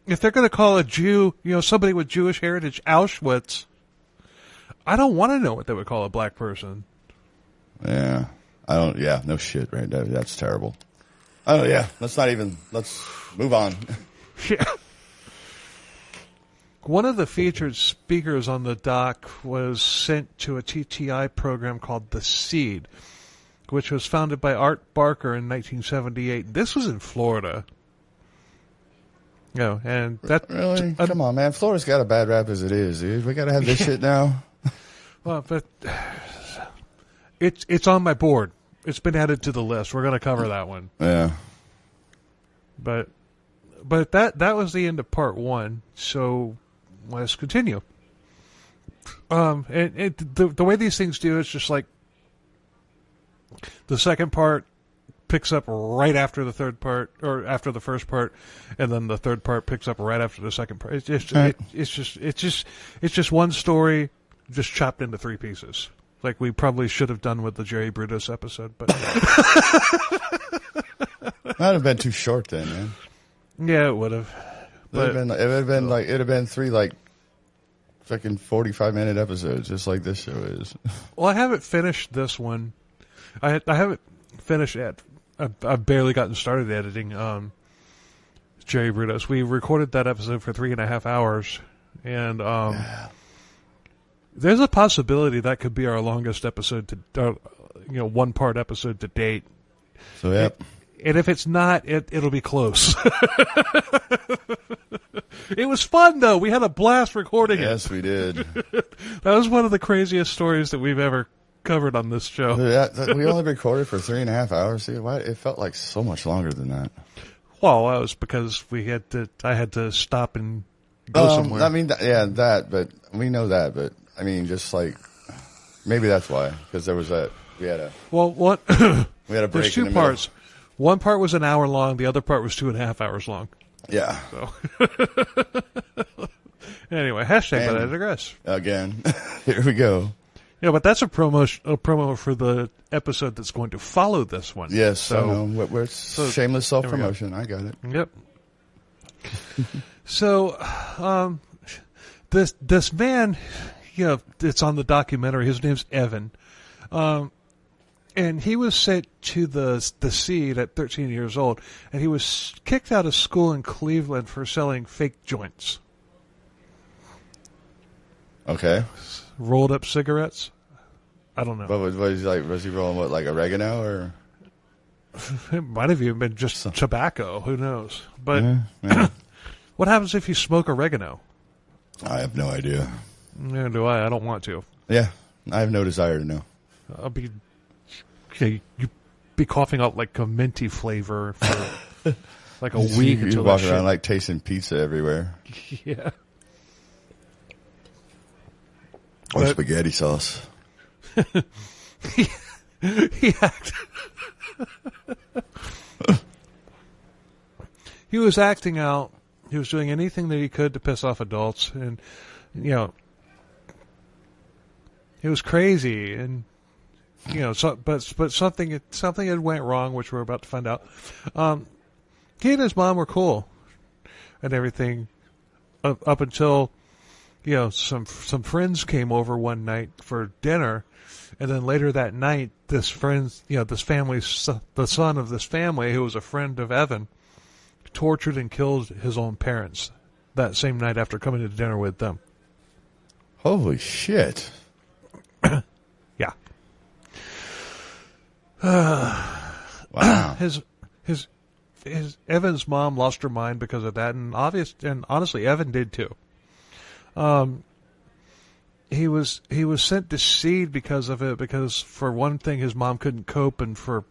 Speaker 1: if they're going to call a Jew, somebody with Jewish heritage, Auschwitz, I don't want to know what they would call a black person.
Speaker 2: Yeah. Yeah, no shit, right? That's terrible. Oh, yeah. Let's move on.
Speaker 1: Yeah. One of the featured speakers on the doc was sent to a TTI program called The Seed, which was founded by Art Barker in 1978. This was in Florida. And that
Speaker 2: really? Come on, man. Florida's got a bad rap as it is, dude. We got to have this shit now.
Speaker 1: Well, but it's on my board. It's been added to the list. We're going to cover that one.
Speaker 2: Yeah.
Speaker 1: But that was the end of part one. So let's continue. And the way these things do, it's just like the second part picks up right after the third part, or after the first part, and then the third part picks up right after the second part. It's just one story, just chopped into three pieces, like we probably should have done with the Jerry Brutus episode. But
Speaker 2: that'd have been too short then, man.
Speaker 1: Yeah, it would have.
Speaker 2: It'd have been three like fucking 45-minute episodes, just like this show is.
Speaker 1: Well, I haven't finished this one. I haven't finished it. I've barely gotten started editing Jerry Brutus. We recorded that episode for 3.5 hours, and there's a possibility that could be our longest episode to, one-part episode to date.
Speaker 2: So, yep.
Speaker 1: And if it's not, it'll be close. It was fun, though. We had a blast recording it.
Speaker 2: Yes, we did.
Speaker 1: That was one of the craziest stories that we've ever covered on this show.
Speaker 2: We only recorded for 3.5 hours. See, why it felt like so much longer than that.
Speaker 1: Well, that was because I had to stop and go somewhere.
Speaker 2: I mean, but we know that. But I mean, just like maybe that's why, because there was we had a break.
Speaker 1: There's two parts. One part was an hour long. The other part was 2.5 hours long.
Speaker 2: Yeah.
Speaker 1: So anyway, hashtag but I digress.
Speaker 2: Again, here we go.
Speaker 1: Yeah, but that's a promo for the episode that's going to follow this one.
Speaker 2: Yes, so we're shameless self-promotion. I got it.
Speaker 1: Yep. So, this man, it's on the documentary. His name's Evan, and he was sent to the Seed at 13 years old, and he was kicked out of school in Cleveland for selling fake joints.
Speaker 2: Okay.
Speaker 1: Rolled up cigarettes? I don't know.
Speaker 2: But was he rolling like oregano or?
Speaker 1: It might have even been just tobacco. Who knows? But
Speaker 2: yeah.
Speaker 1: What happens if you smoke oregano?
Speaker 2: I have no idea.
Speaker 1: Neither do I. I don't want to.
Speaker 2: Yeah, I have no desire to know.
Speaker 1: You'd be coughing out like a minty flavor for like a week.
Speaker 2: You walk around like tasting pizza everywhere.
Speaker 1: Yeah.
Speaker 2: Or spaghetti sauce.
Speaker 1: He was acting out. He was doing anything that he could to piss off adults, and it was crazy. And but something had went wrong, which we're about to find out. He and his mom were cool and everything up until. Some friends came over one night for dinner, and then later that night, the son of this family, who was a friend of Evan, tortured and killed his own parents that same night after coming to dinner with them.
Speaker 2: Holy shit!
Speaker 1: Yeah.
Speaker 2: Wow.
Speaker 1: His Evan's mom lost her mind because of that, and honestly, Evan did too. he was sent to seed because of it. Because for one thing, his mom couldn't cope, and for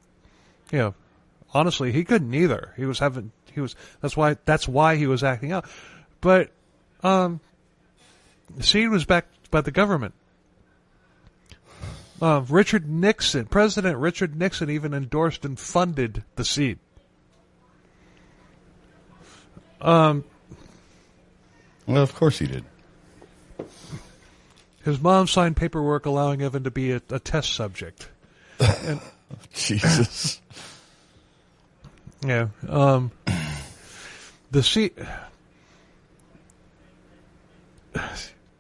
Speaker 1: honestly, he couldn't either. That's why he was acting out. But seed was backed by the government. President Richard Nixon even endorsed and funded the seed.
Speaker 2: Well, of course he did.
Speaker 1: His mom signed paperwork allowing Evan to be a test subject. And,
Speaker 2: Jesus.
Speaker 1: Yeah. The seed.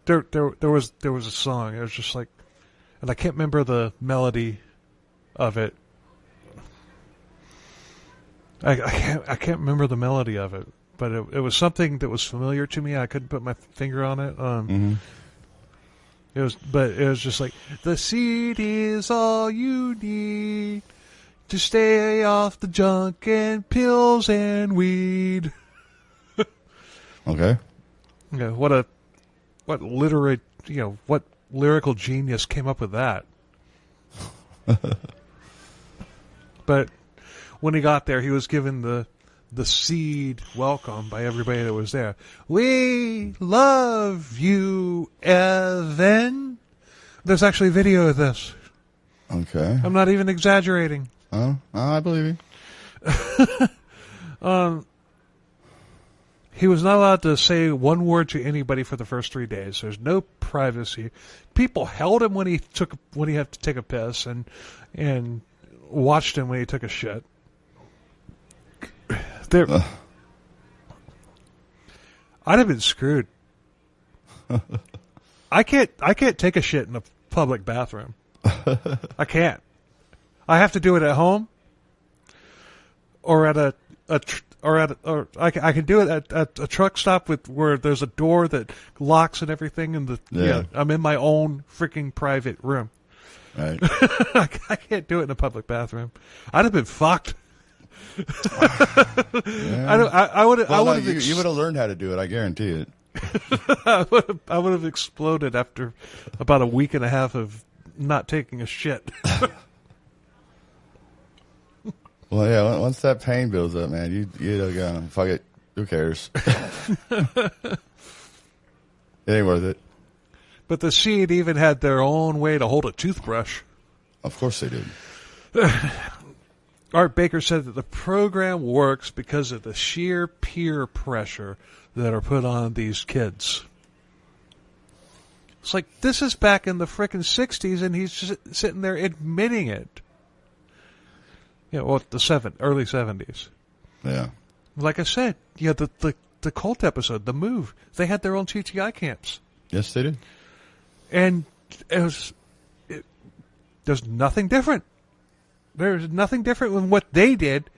Speaker 1: There was a song. It was just like, and I can't remember the melody of it. I can't remember the melody of it, but it was something that was familiar to me. I couldn't put my finger on it. It was just like, the seed is all you need to stay off the junk and pills and weed.
Speaker 2: Okay.
Speaker 1: Yeah, what lyrical genius came up with that? But when he got there, he was given the seed welcome by everybody that was there. We love you, Evan. There's actually video of this.
Speaker 2: Okay.
Speaker 1: I'm not even exaggerating.
Speaker 2: Oh, I believe you.
Speaker 1: He was not allowed to say one word to anybody for the first 3 days. There's no privacy. People held him when he had to take a piss and watched him when he took a shit. I'd have been screwed. I can't take a shit in a public bathroom. I can't. I have to do it at home or at I can do it at a truck stop where there's a door that locks and everything, and I'm in my own freaking private room.
Speaker 2: Right.
Speaker 1: I can't do it in a public bathroom. I'd have been fucked.
Speaker 2: Yeah.
Speaker 1: I would have.
Speaker 2: You would have learned how to do it. I guarantee it.
Speaker 1: I would have exploded after about a week and a half of not taking a shit.
Speaker 2: Well, yeah. Once that pain builds up, man, you go, fuck it. Who cares? It ain't worth it.
Speaker 1: But the seed even had their own way to hold a toothbrush.
Speaker 2: Of course they did.
Speaker 1: Art Baker said that the program works because of the sheer peer pressure that are put on these kids. It's like, this is back in the frickin' 60s, and he's just sitting there admitting it. Early 70s.
Speaker 2: Yeah.
Speaker 1: Like I said, the cult episode, The Move, they had their own TTI camps.
Speaker 2: Yes, they did.
Speaker 1: And there's nothing different. There's nothing different with what they did,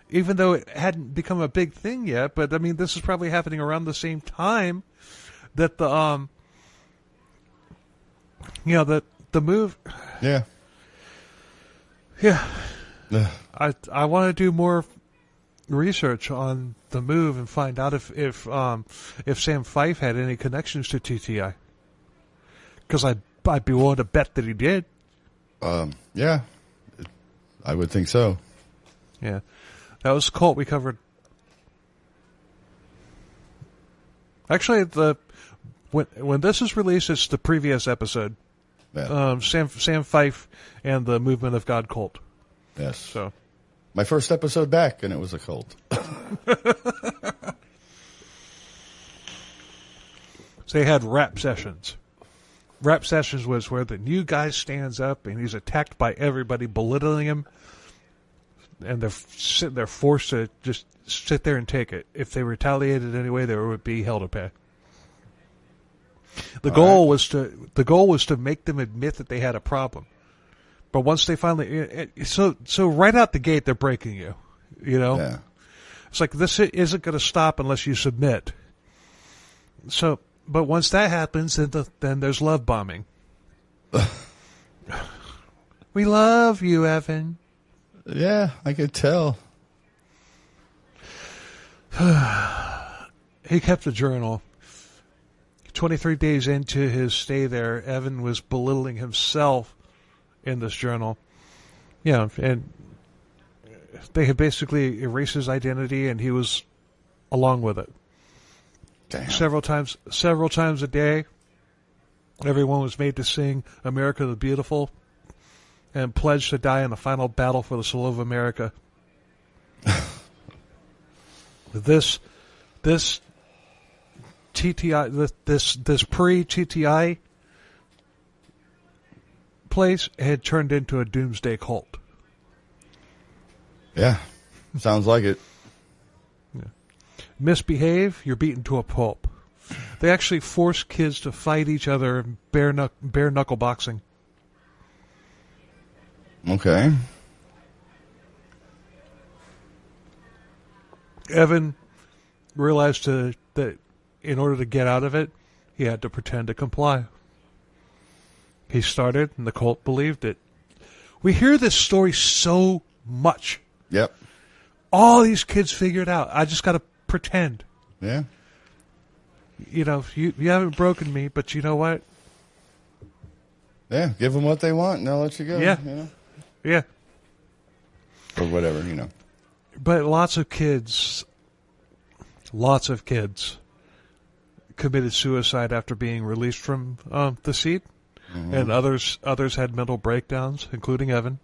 Speaker 1: even though it hadn't become a big thing yet. But I mean, this is probably happening around the same time that the Move.
Speaker 2: Yeah.
Speaker 1: Yeah. I want to do more research on The Move and find out if Sam Fife had any connections to TTI. Because I'd be willing to bet that he did.
Speaker 2: Yeah. I would think so.
Speaker 1: Yeah. That was Cult we covered. Actually, when this is released, it's the previous episode.
Speaker 2: Yeah.
Speaker 1: Sam Fife and the Movement of God Cult.
Speaker 2: Yes.
Speaker 1: So,
Speaker 2: my first episode back, and it was a cult.
Speaker 1: So they had rap sessions. Rap sessions was where the new guy stands up and he's attacked by everybody, belittling him, and they're forced to just sit there and take it. If they retaliated anyway, there would be hell to pay. The goal was to make them admit that they had a problem. But once they finally, so right out the gate, they're breaking you. You know,
Speaker 2: Yeah.
Speaker 1: It's like, this isn't going to stop unless you submit. So, but once that happens, then there's love bombing. We love you, Evan.
Speaker 2: Yeah, I could tell.
Speaker 1: He kept a journal. 23 days into his stay there, Evan was belittling himself in this journal. Yeah, and they had basically erased his identity, and he was along with it.
Speaker 2: Damn.
Speaker 1: Several times a day, everyone was made to sing "America the Beautiful" and pledged to die in the final battle for the soul of America. This TTI, this pre-TTI place had turned into a doomsday cult.
Speaker 2: Yeah, sounds like it.
Speaker 1: Yeah. Misbehave, you're beaten to a pulp. They actually force kids to fight each other in bare knuckle boxing.
Speaker 2: Okay.
Speaker 1: Evan realized that in order to get out of it, he had to pretend to comply. He started, and the cult believed it. We hear this story so much.
Speaker 2: Yep.
Speaker 1: All these kids figured out. I just got to pretend.
Speaker 2: Yeah.
Speaker 1: You know, you haven't broken me, but you know what?
Speaker 2: Yeah, give them what they want, and they'll let you go.
Speaker 1: Yeah.
Speaker 2: You know?
Speaker 1: Yeah.
Speaker 2: Or whatever, you know.
Speaker 1: But lots of kids committed suicide after being released from the seat, and others had mental breakdowns, including Evan.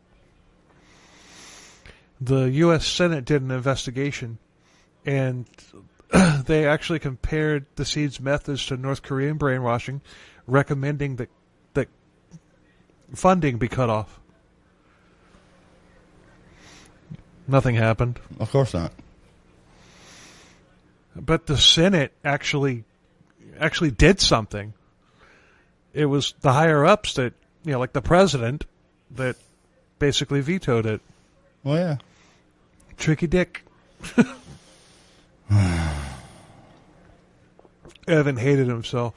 Speaker 1: The U.S. Senate did an investigation, and they actually compared the Seed's methods to North Korean brainwashing, recommending that funding be cut off. Nothing happened.
Speaker 2: Of course not.
Speaker 1: But the Senate actually did something. It was the higher ups that, like the president, that basically vetoed it.
Speaker 2: Well, yeah.
Speaker 1: Tricky Dick. Evan hated himself.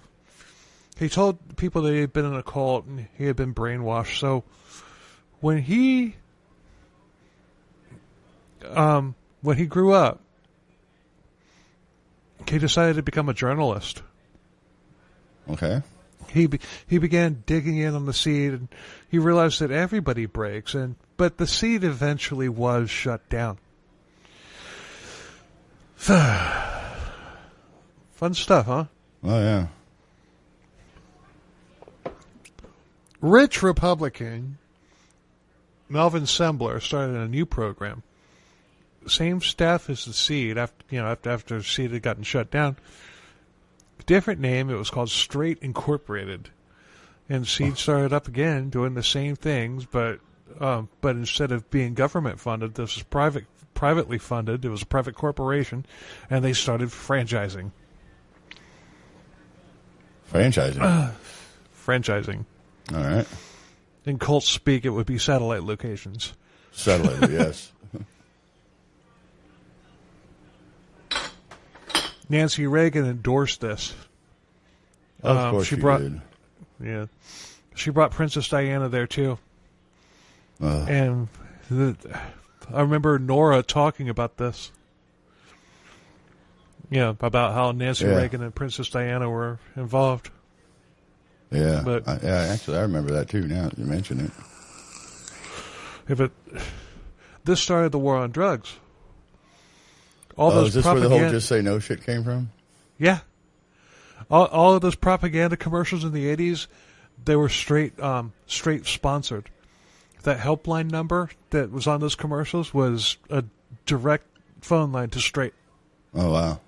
Speaker 1: He told people that he had been in a cult and he had been brainwashed. So when he grew up, he decided to become a journalist.
Speaker 2: Okay.
Speaker 1: He began digging in on the Seed, and he realized that everybody breaks, but the Seed eventually was shut down. Fun stuff, huh?
Speaker 2: Oh, yeah.
Speaker 1: Rich Republican Melvin Sembler started a new program. Same staff as the Seed after Seed had gotten shut down. Different name. It was called Straight Incorporated, and Seed started up again doing the same things, but instead of being government funded, this was privately funded. It was a private corporation, and they started franchising. Franchising.
Speaker 2: All right.
Speaker 1: In cult speak, it would be satellite locations.
Speaker 2: Satellite, yes.
Speaker 1: Nancy Reagan endorsed this.
Speaker 2: Of course she did.
Speaker 1: Yeah. She brought Princess Diana there, too. And I remember Nora talking about this. Yeah, about how Nancy Reagan and Princess Diana were involved.
Speaker 2: Yeah.
Speaker 1: But
Speaker 2: actually, I remember that, too, now that you mention it.
Speaker 1: This started the war on drugs.
Speaker 2: Is this where the whole just say no shit came from?
Speaker 1: Yeah. All of those propaganda commercials in the 80s, they were straight sponsored. That helpline number that was on those commercials was a direct phone line to Straight.
Speaker 2: Oh, wow.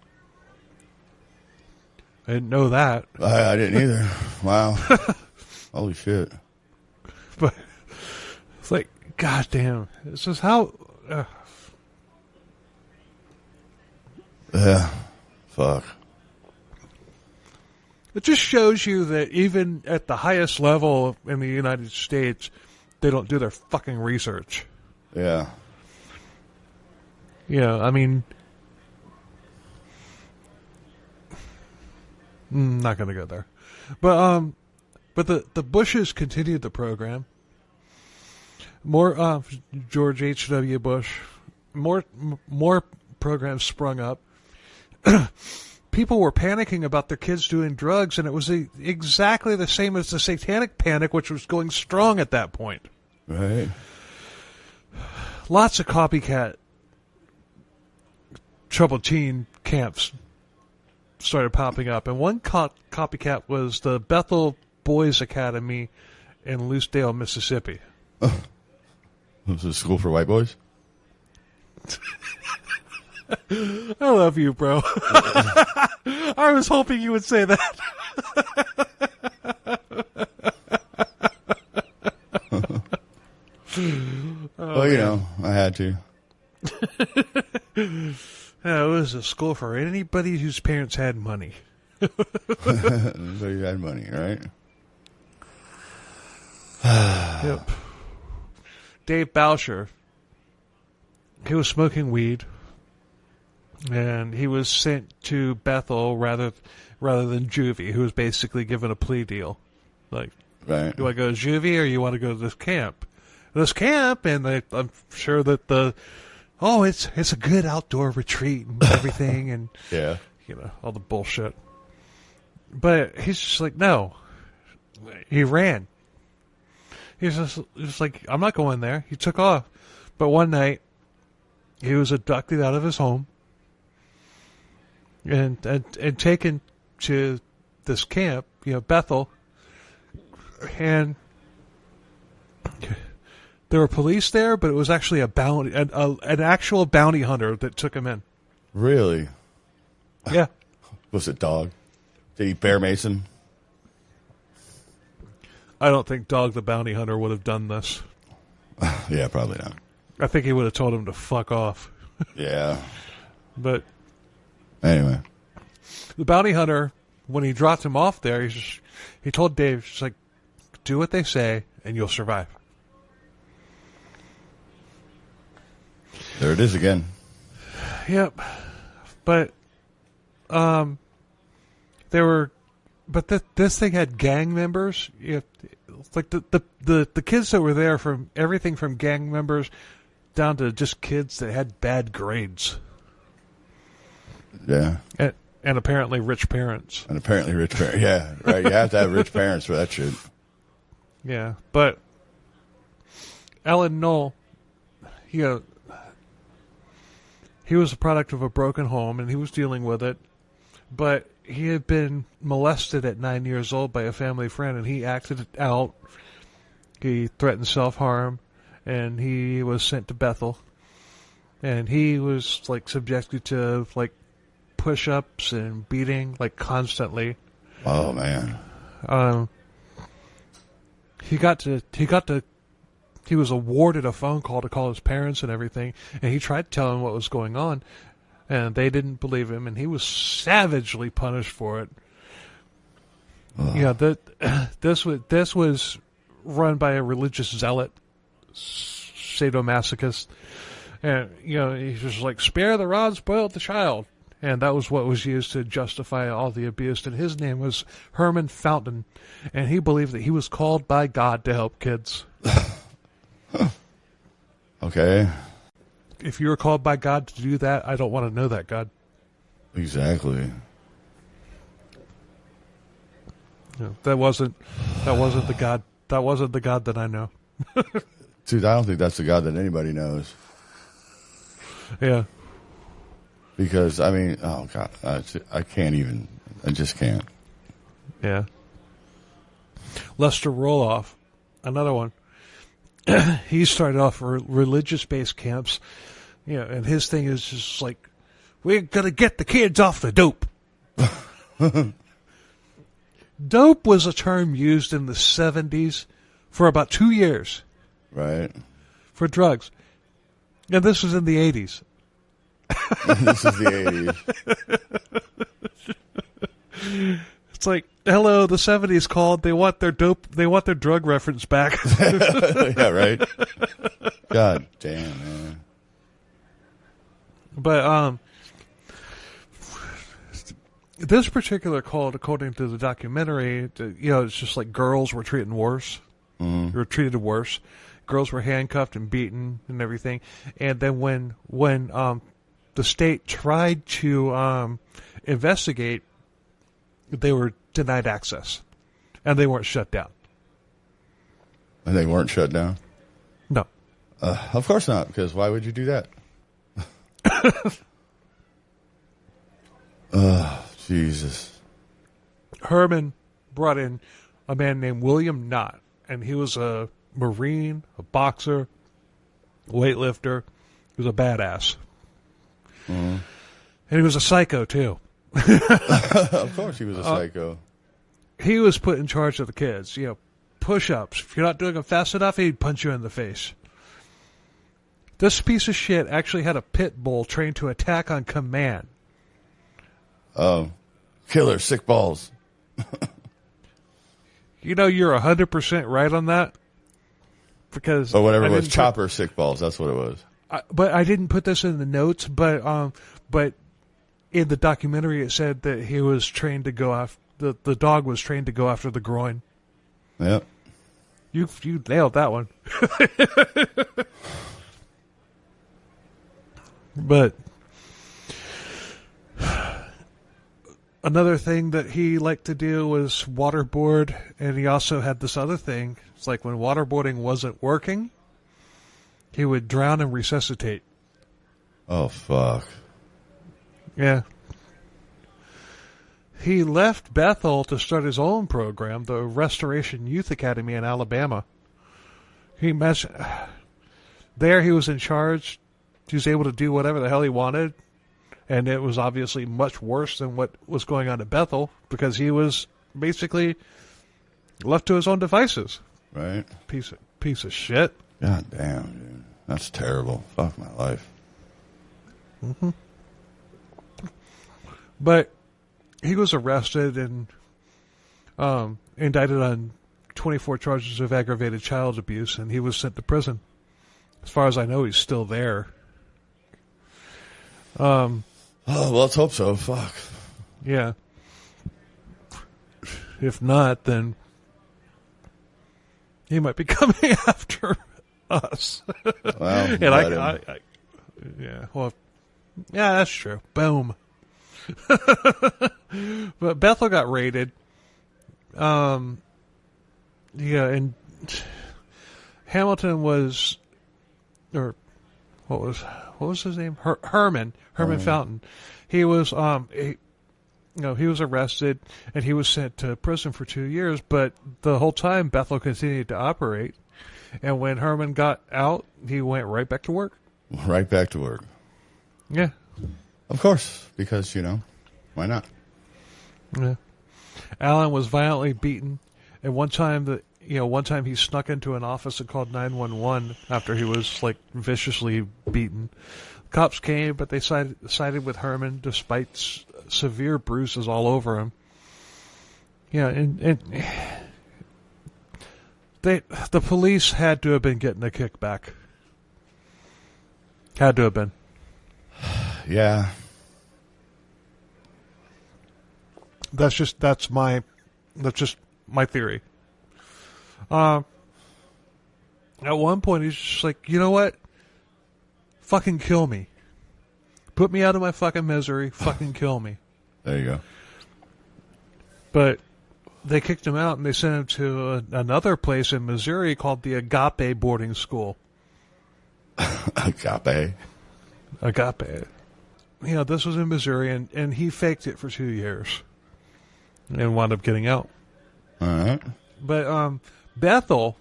Speaker 1: I didn't know that.
Speaker 2: I didn't either. Wow. Holy shit.
Speaker 1: But it's like, goddamn. It's just how...
Speaker 2: Yeah. Fuck.
Speaker 1: It just shows you that even at the highest level in the United States, they don't do their fucking research.
Speaker 2: Yeah.
Speaker 1: Yeah, I mean... not going to go there. But the Bushes continued the program. More George H.W. Bush. More programs sprung up. people were panicking about their kids doing drugs, and it was exactly the same as the satanic panic, which was going strong at that point.
Speaker 2: Right.
Speaker 1: Lots of copycat troubled teen camps started popping up, and one copycat was the Bethel Boys Academy in Lucedale, Mississippi.
Speaker 2: Oh. Was it a school for white boys?
Speaker 1: I love you, bro. I was hoping you would say that.
Speaker 2: Well, you know, I had to.
Speaker 1: Yeah, it was a school for anybody whose parents had money.
Speaker 2: So you had money, right?
Speaker 1: Yep. Dave Boucher, he was smoking weed, and he was sent to Bethel rather than juvie, who was basically given a plea deal. Like,
Speaker 2: right.
Speaker 1: Do I go to juvie or you want to go to this camp? And I'm sure that it's a good outdoor retreat and everything, and
Speaker 2: yeah,
Speaker 1: you know, all the bullshit. But he's just like, no. He ran. He's just like, I'm not going there. He took off. But one night, he was abducted out of his home and taken to this camp, you know, Bethel, and there were police there, but it was actually an actual bounty hunter that took him in.
Speaker 2: Really?
Speaker 1: Yeah.
Speaker 2: Was it Dog? Did he Bear Mason?
Speaker 1: I don't think Dog the bounty hunter would have done this.
Speaker 2: Yeah, probably not.
Speaker 1: I think he would have told him to fuck off.
Speaker 2: Yeah.
Speaker 1: But
Speaker 2: anyway,
Speaker 1: the bounty hunter, when he dropped him off there, he told Dave, just like, do what they say and you'll survive.
Speaker 2: There it is again.
Speaker 1: Yep. But this thing had gang members. Like the kids that were there, from everything from gang members down to just kids that had bad grades.
Speaker 2: Yeah.
Speaker 1: And apparently rich parents.
Speaker 2: Yeah, right. You have to have rich parents for that shit.
Speaker 1: Yeah, but Alan Knoll, he was a product of a broken home, and he was dealing with it. But he had been molested at 9 years old by a family friend, and he acted it out. He threatened self-harm, and he was sent to Bethel. And he was, like, subjected to, like, push-ups and beating, like, constantly.
Speaker 2: Oh, man.
Speaker 1: He was awarded a phone call to call his parents and everything, and he tried to tell them what was going on, and they didn't believe him, and he was savagely punished for it.
Speaker 2: Oh.
Speaker 1: Yeah, this was run by a religious zealot, sadomasochist, and you know, he's just like, spare the rod, spoil the child, and that was what was used to justify all the abuse. And his name was Herman Fountain, and he believed that he was called by God to help kids.
Speaker 2: Okay.
Speaker 1: If you were called by God to do that, I don't want to know that God.
Speaker 2: Exactly.
Speaker 1: Yeah, that wasn't the God. That wasn't the God that I know.
Speaker 2: Dude, I don't think that's the God that anybody knows.
Speaker 1: Yeah.
Speaker 2: Because, I mean, oh, God, I can't even. I just can't.
Speaker 1: Yeah. Lester Roloff, another one. He started off religious-based camps, you know, and his thing is just like, we're going to get the kids off the dope. Dope was a term used in the 70s for about 2 years.
Speaker 2: Right.
Speaker 1: For drugs. And this was in the 80s.
Speaker 2: This is the
Speaker 1: 80s. It's like, hello, the 70s called. They want their drug reference back.
Speaker 2: Yeah, right. God damn, man.
Speaker 1: But this particular cult, according to the documentary, you know, it's just like girls were treated worse.
Speaker 2: Mm-hmm.
Speaker 1: Were treated worse. Girls were handcuffed and beaten and everything. And then when the state tried to investigate, they were denied access, and they weren't shut down.
Speaker 2: And they weren't shut down?
Speaker 1: No.
Speaker 2: Of course not, because why would you do that? Jesus.
Speaker 1: Herman brought in a man named William Knott, and he was a Marine, a boxer, weightlifter. He was a badass. And he was a psycho, too.
Speaker 2: Of course he was a psycho.
Speaker 1: He was put in charge of the kids. You know, push-ups. If you're not doing them fast enough, he'd punch you in the face. This piece of shit actually had a pit bull trained to attack on command.
Speaker 2: Oh. Killer, sick balls.
Speaker 1: You know, you're 100% right on that. Because
Speaker 2: or whatever it was, chopper sick balls. That's what it was.
Speaker 1: But I didn't put this in the notes, but in the documentary it said that he was trained to go after, the dog was trained to go after the groin.
Speaker 2: Yep.
Speaker 1: You nailed that one. But another thing that he liked to do was waterboard, and he also had this other thing. It's like when waterboarding wasn't working, he would drown and resuscitate.
Speaker 2: Oh, fuck.
Speaker 1: Yeah. He left Bethel to start his own program, the Restoration Youth Academy in Alabama. There he was in charge. He was able to do whatever the hell he wanted. And it was obviously much worse than what was going on at Bethel because he was basically left to his own devices.
Speaker 2: Right.
Speaker 1: Piece of shit.
Speaker 2: God damn, dude. That's terrible. Fuck my life.
Speaker 1: Mm-hmm. But he was arrested and indicted on 24 charges of aggravated child abuse, and he was sent to prison. As far as I know, he's still there.
Speaker 2: Oh, well, let's hope so. Fuck.
Speaker 1: Yeah. If not, then he might be coming after us.
Speaker 2: Well,
Speaker 1: and yeah, well, yeah, that's true. Boom. But Bethel got raided. Yeah, and Hamilton was, or what was his name? Herman Fountain. He was, he was arrested and he was sent to prison for 2 years. But the whole time, Bethel continued to operate. And when Herman got out, he went right back to work.
Speaker 2: Right back to work.
Speaker 1: Yeah.
Speaker 2: Of course, because, why not?
Speaker 1: Yeah. Allen was violently beaten, and one time he snuck into an office and called 911 after he was viciously beaten. Cops came, but they sided with Herman despite severe bruises all over him. Yeah, and the police had to have been getting a kickback. Had to have been.
Speaker 2: Yeah.
Speaker 1: That's just my theory. At one point, he's just like, you know what? Fucking kill me. Put me out of my fucking misery. Fucking kill me.
Speaker 2: There you go.
Speaker 1: But they kicked him out and they sent him to another place in Missouri called the Agape Boarding School.
Speaker 2: Agape.
Speaker 1: This was in Missouri, and he faked it for 2 years and wound up getting out.
Speaker 2: All right.
Speaker 1: But Bethel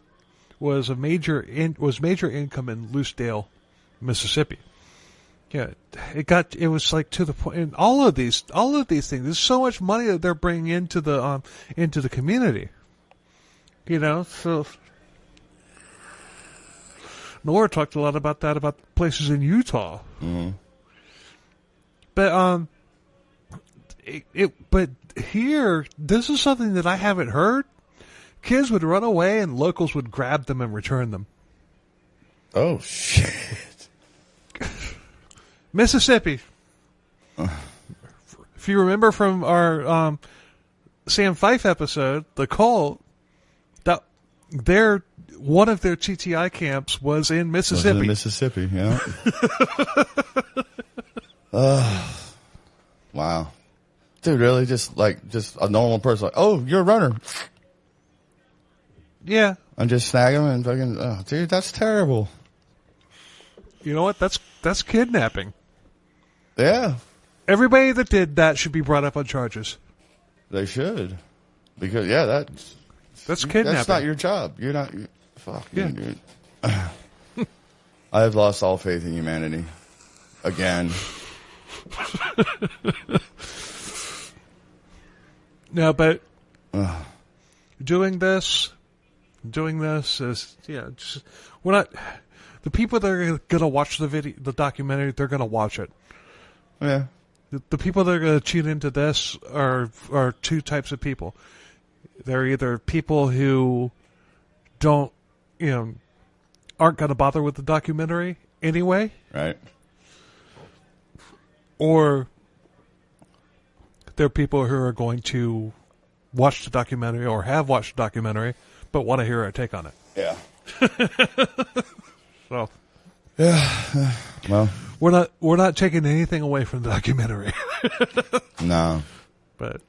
Speaker 1: was major income in Lucedale, Mississippi. Yeah, it was like to the point. And all of these things. There's so much money that they're bringing into the community. So Nora talked a lot about that, about places in Utah.
Speaker 2: Mm-hmm.
Speaker 1: But but here, this is something that I haven't heard. Kids would run away and locals would grab them and return them.
Speaker 2: Oh, shit.
Speaker 1: Mississippi. If you remember from our Sam Fife episode, the cult, one of their TTI camps was in Mississippi.
Speaker 2: Yeah. Wow. Dude, really? Just a normal person. Like, oh, you're a runner.
Speaker 1: Yeah.
Speaker 2: And just snag him and fucking, oh, dude, that's terrible.
Speaker 1: You know what? That's kidnapping.
Speaker 2: Yeah.
Speaker 1: Everybody that did that should be brought up on charges.
Speaker 2: They should. Because,
Speaker 1: that's kidnapping.
Speaker 2: That's not your job. You're not, fuck
Speaker 1: yeah.
Speaker 2: me, dude. I have lost all faith in humanity. Again.
Speaker 1: No, but doing this is, just, we're not, the people that are going to watch the documentary, they're going to watch it.
Speaker 2: Yeah.
Speaker 1: The people that are going to tune into this are two types of people. They're either people who aren't going to bother with the documentary anyway.
Speaker 2: Right.
Speaker 1: Or there are people who are going to watch the documentary or have watched the documentary but want to hear our take on it.
Speaker 2: Yeah.
Speaker 1: So.
Speaker 2: Yeah. Well,
Speaker 1: we're not taking anything away from the documentary.
Speaker 2: No.
Speaker 1: But the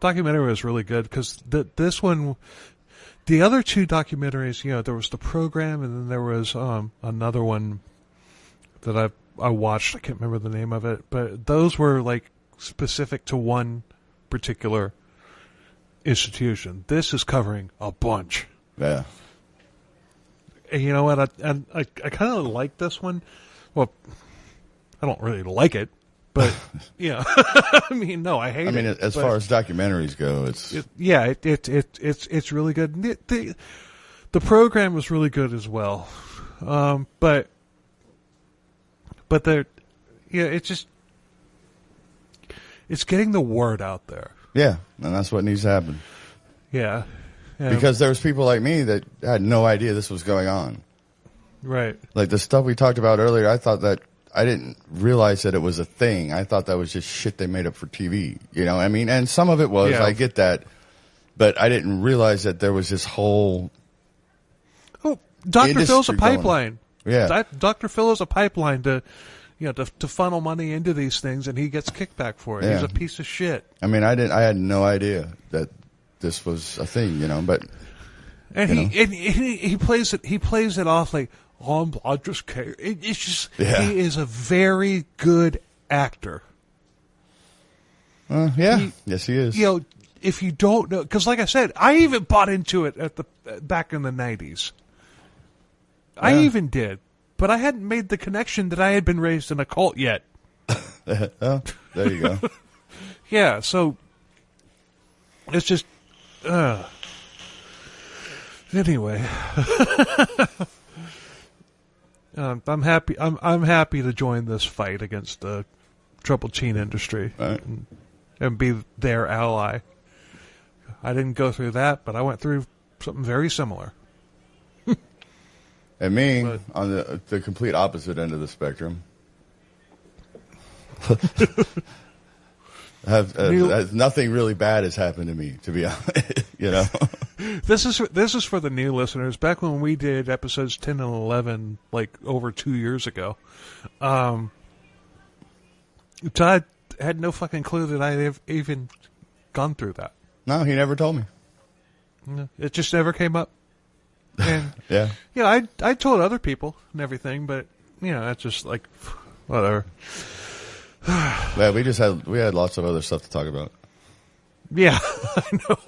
Speaker 1: documentary was really good because this one, the other two documentaries, there was the program and then there was another one that I watched. I can't remember the name of it, but those were like specific to one particular institution. This is covering a bunch.
Speaker 2: Yeah.
Speaker 1: And you know what? I kind of like this one. Well, I don't really like it, but I mean, no, I hate it.
Speaker 2: I mean, as far as documentaries go,
Speaker 1: it's really good. The program was really good as well, but it's getting the word out there.
Speaker 2: Yeah, and that's what needs to happen.
Speaker 1: Yeah.
Speaker 2: Because there was people like me that had no idea this was going on.
Speaker 1: Right.
Speaker 2: Like the stuff we talked about earlier, I didn't realize that it was a thing. I thought that was just shit they made up for TV. You know what I mean? And some of it was, I get that. But I didn't realize that there was this whole...
Speaker 1: Oh, Dr. Phil's a pipeline.
Speaker 2: Yeah.
Speaker 1: Dr. Phil is a pipeline to funnel money into these things, and he gets kickback for it. Yeah. He's a piece of shit.
Speaker 2: I mean, I had no idea that this was a thing, but...
Speaker 1: And he plays it off like, I just care. It's just, he is a very good actor.
Speaker 2: Yes, he is.
Speaker 1: If you don't know, because like I said, I even bought into it back in the 90s. I even did, but I hadn't made the connection that I had been raised in a cult yet.
Speaker 2: Oh, there you go.
Speaker 1: Yeah, so it's just, anyway. I'm happy. I'm happy to join this fight against the troubled teen industry and be their ally. I didn't go through that, but I went through something very similar.
Speaker 2: And me, on the complete opposite end of the spectrum, nothing really bad has happened to me, to be honest.
Speaker 1: This is for the new listeners. Back when we did episodes 10 and 11, like over 2 years ago, Todd had no fucking clue that I had even gone through that.
Speaker 2: No, he never told me.
Speaker 1: It just never came up. And
Speaker 2: yeah,
Speaker 1: I told other people and everything, but it's just like whatever.
Speaker 2: Yeah, we had lots of other stuff to talk about.
Speaker 1: Yeah, I know.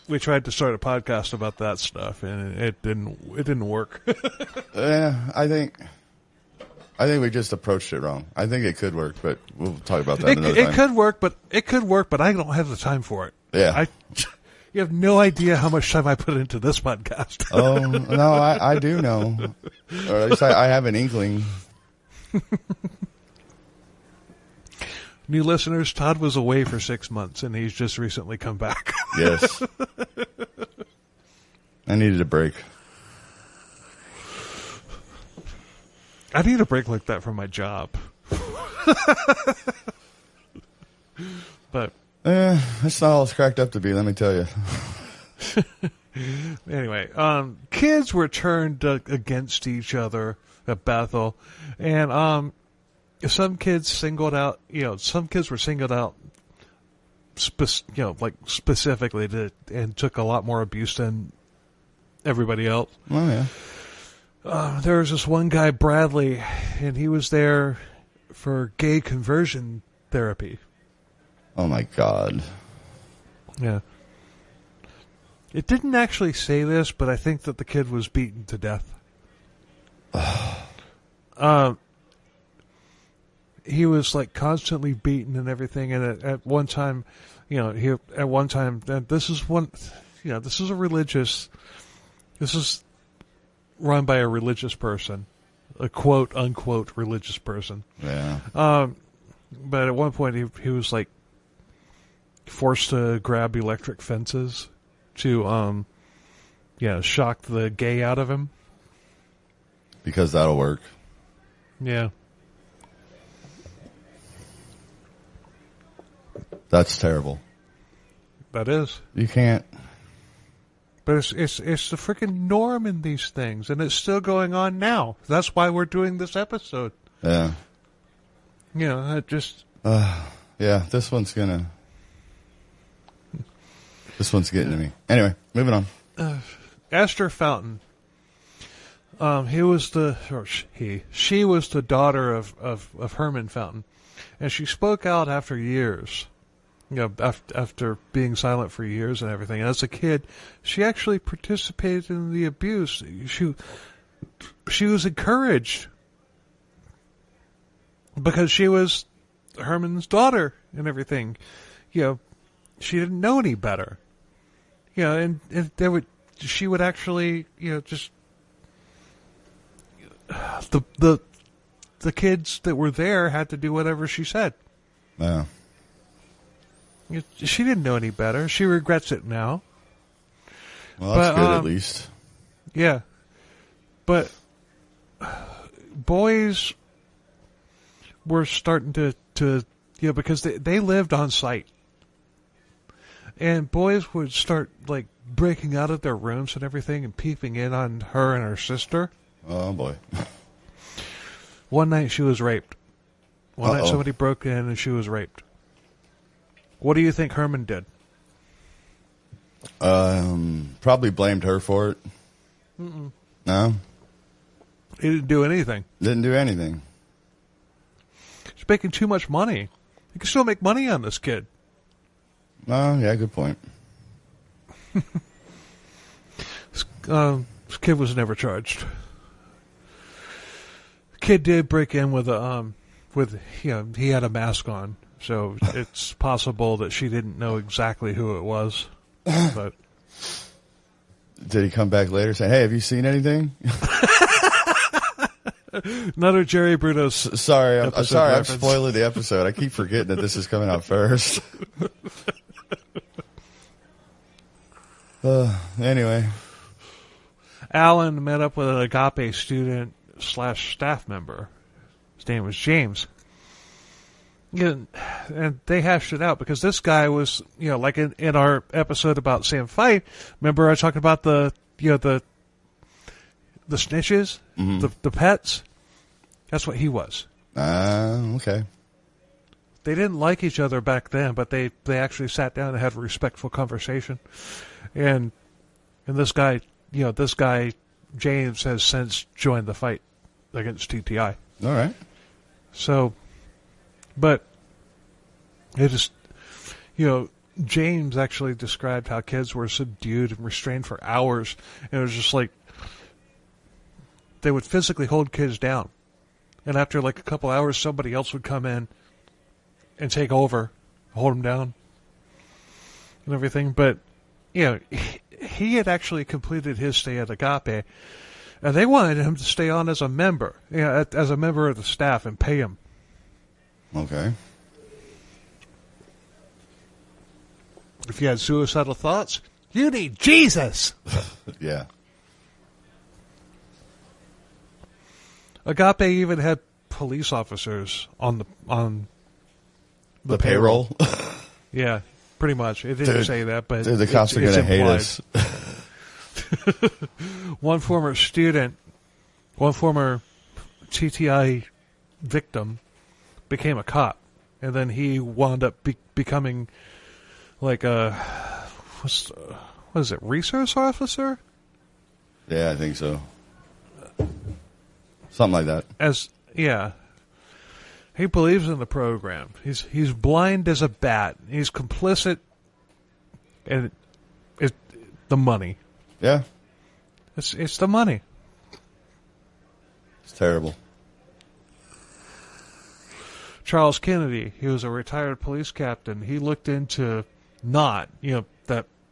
Speaker 1: We tried to start a podcast about that stuff, and it didn't work.
Speaker 2: Yeah, I think we just approached it wrong. I think it could work, but we'll talk about that another time.
Speaker 1: It could work, but I don't have the time for it.
Speaker 2: Yeah.
Speaker 1: You have no idea how much time I put into this podcast.
Speaker 2: Oh, no, I do know. Or at least I have an inkling.
Speaker 1: New listeners, Todd was away for 6 months, and he's just recently come back.
Speaker 2: Yes. I needed a break.
Speaker 1: I need a break like that from my job. But
Speaker 2: it's not all it's cracked up to be, let me tell you.
Speaker 1: Anyway, kids were turned against each other at Bethel, and some kids singled out. Some kids were singled out, specifically and took a lot more abuse than everybody else.
Speaker 2: Oh yeah.
Speaker 1: There was this one guy, Bradley, and he was there for gay conversion therapy.
Speaker 2: Oh my God.
Speaker 1: Yeah. It didn't actually say this, but I think that the kid was beaten to death. He was like constantly beaten and everything, and at one time, this is run by a religious person, a quote unquote religious person.
Speaker 2: Yeah.
Speaker 1: But at one point he was like forced to grab electric fences to shock the gay out of him.
Speaker 2: Because that'll work.
Speaker 1: Yeah.
Speaker 2: That's terrible.
Speaker 1: That is.
Speaker 2: You can't.
Speaker 1: But it's the freaking norm in these things, and it's still going on now. That's why we're doing this episode.
Speaker 2: Yeah.
Speaker 1: It just.
Speaker 2: Yeah, this one's getting to me. Anyway, moving on.
Speaker 1: Esther Fountain. She was the daughter of Herman Fountain, and she spoke out after years. After being silent for years and everything. And as a kid, she actually participated in the abuse. She was encouraged because she was Herman's daughter and everything. She didn't know any better. And she would actually, just the kids that were there had to do whatever she said.
Speaker 2: Yeah.
Speaker 1: She didn't know any better. She regrets it now.
Speaker 2: Well, that's good at least.
Speaker 1: Yeah. But boys were starting to because they lived on site. And boys would start, like, breaking out of their rooms and everything and peeping in on her and her sister.
Speaker 2: Oh, boy.
Speaker 1: One night she was raped. One night
Speaker 2: Uh-oh.
Speaker 1: somebody broke in and she was raped. What do you think Herman did?
Speaker 2: Probably blamed her for it.
Speaker 1: Mm-mm.
Speaker 2: No?
Speaker 1: He didn't do anything.
Speaker 2: Didn't do anything.
Speaker 1: He's making too much money. You can still make money on this kid.
Speaker 2: Oh, yeah, good point.
Speaker 1: This kid was never charged. The kid did break in with he had a mask on. So it's possible that she didn't know exactly who it was. But
Speaker 2: did he come back later saying, "Hey, have you seen anything?"
Speaker 1: Another Jerry Bruno's.
Speaker 2: Sorry, I'm sorry.
Speaker 1: reference.
Speaker 2: I'm spoiling the episode. I keep forgetting that this is coming out first. Anyway,
Speaker 1: Alan met up with an Agape student / staff member. His name was James. And they hashed it out because this guy was, like in our episode about Sam Fight. Remember I talked about the snitches,
Speaker 2: mm-hmm.
Speaker 1: the pets. That's what he was.
Speaker 2: Okay.
Speaker 1: They didn't like each other back then, but they actually sat down and had a respectful conversation. And this guy, James, has since joined the fight against TTI.
Speaker 2: All right.
Speaker 1: So. But it just, James actually described how kids were subdued and restrained for hours. And it was just like they would physically hold kids down. And after like a couple hours, somebody else would come in and take over, hold them down and everything. But, he had actually completed his stay at Agape. And they wanted him to stay on as a member, as a member of the staff and pay him.
Speaker 2: Okay.
Speaker 1: If you had suicidal thoughts, you need Jesus.
Speaker 2: Yeah.
Speaker 1: Agape even had police officers on the
Speaker 2: payroll.
Speaker 1: Yeah, pretty much. It didn't say that, but
Speaker 2: the cops are going to hate us.
Speaker 1: one former student, one former TTI victim became a cop, and then he wound up becoming like a what is it, resource officer?
Speaker 2: Yeah, I think so. Something like that. He believes in the program. He's blind as a bat. He's complicit, and it's the money. Yeah,
Speaker 1: It's the money.
Speaker 2: it's terrible.
Speaker 1: Charles Kennedy, he was a retired police captain. He looked into that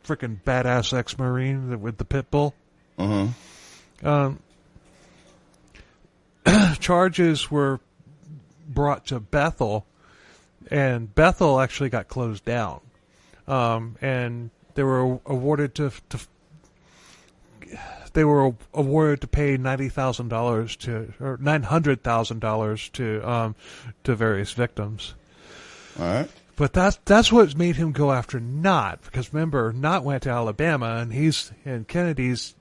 Speaker 1: freaking badass ex-Marine with the pit bull. Charges were brought to Bethel, and Bethel actually got closed down. And they were awarded to pay $900,000 to various victims.
Speaker 2: All right.
Speaker 1: But that's what made him go after Knott, because remember, Knott went to Alabama, and Kennedy's,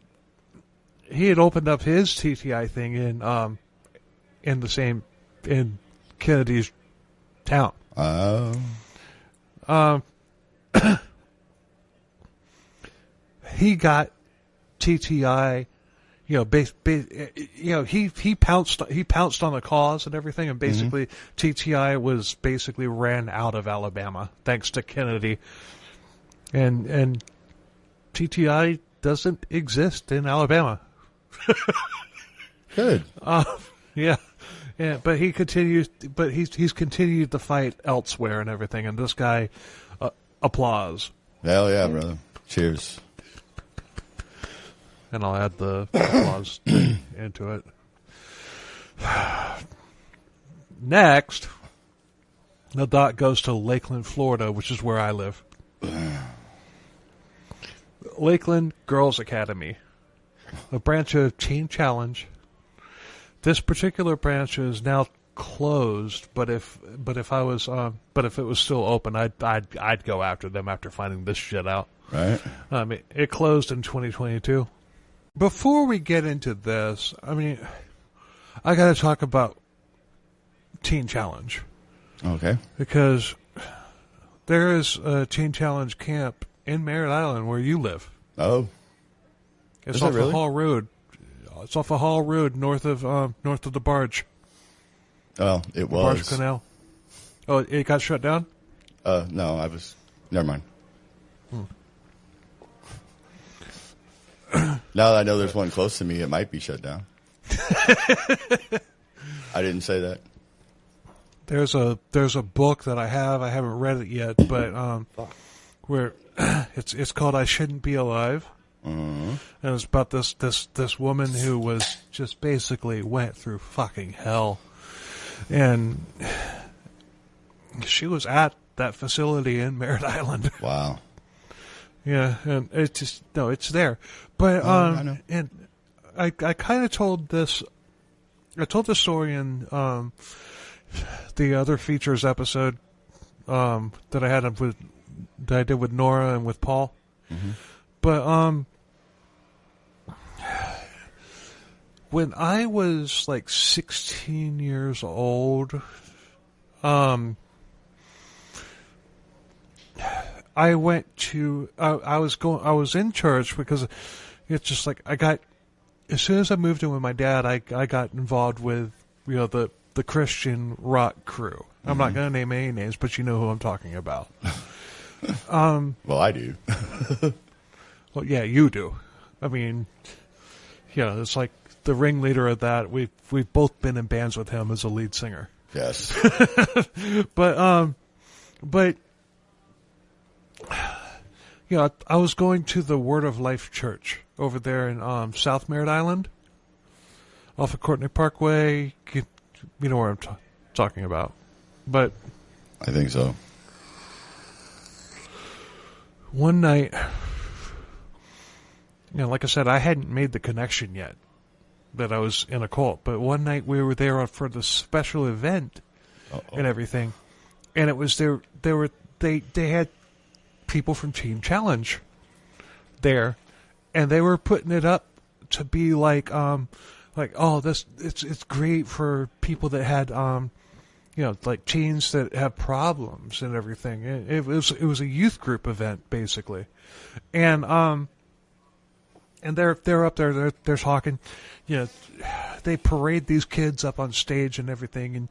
Speaker 1: he had opened up his TTI thing in Kennedy's town. He got TTI, he pounced on the cause and everything, and basically TTI was basically ran out of Alabama thanks to Kennedy, and TTI doesn't exist in Alabama.
Speaker 2: Good.
Speaker 1: Yeah, but he continues. But he's continued the fight elsewhere and everything. And this guy, applause.
Speaker 2: Hell yeah, brother! Cheers.
Speaker 1: And I'll add the applause thing into it. Next, the dot goes to Lakeland, Florida, which is where I live. Lakeland Girls Academy, a branch of Teen Challenge. This particular branch is now closed, but if it was still open, I'd go after them after finding this shit out.
Speaker 2: Right.
Speaker 1: It closed in 2022. Before we get into this, I got to talk about Teen Challenge.
Speaker 2: Okay.
Speaker 1: Because there is a Teen Challenge camp in Merritt Island where you live.
Speaker 2: Oh.
Speaker 1: It's off of Hall Road. It's off of Hall Road, north of the barge.
Speaker 2: Oh, it was.
Speaker 1: Barge Canal. Oh, it got shut down?
Speaker 2: No, never mind. Now that I know there's one close to me, it might be shut down. I didn't say that.
Speaker 1: There's a book that I haven't read it yet, but where it's called I Shouldn't Be Alive. And it's about this woman who was just basically went through fucking hell, and she was at that facility in Merritt Island.
Speaker 2: Wow.
Speaker 1: Yeah, and it's there. But
Speaker 2: I know.
Speaker 1: And I kind of told this. I told the story in the other features episode that I did with Nora and with Paul. But when I was like 16 years old, I went to I was in church because it's just like as soon as I moved in with my dad, I got involved with the Christian rock crew. I'm not going to name any names, but you know who I'm talking about.
Speaker 2: Well, I do.
Speaker 1: Well, yeah, you do. I mean, it's like the ringleader of that. We've both been in bands with him as a lead singer.
Speaker 2: Yes.
Speaker 1: But I was going to the Word of Life Church over there in South Merritt Island, off of Courtney Parkway. You know where I'm talking about. But
Speaker 2: I think so.
Speaker 1: One night, like I said, I hadn't made the connection yet that I was in a cult. But one night we were there for the special event and everything, and it was they had people from Teen Challenge there, and they were putting it up to be like oh, this it's great for people that had like teens that have problems and everything. It was a youth group event basically, and they're up there, they're talking, they parade these kids up on stage and everything, and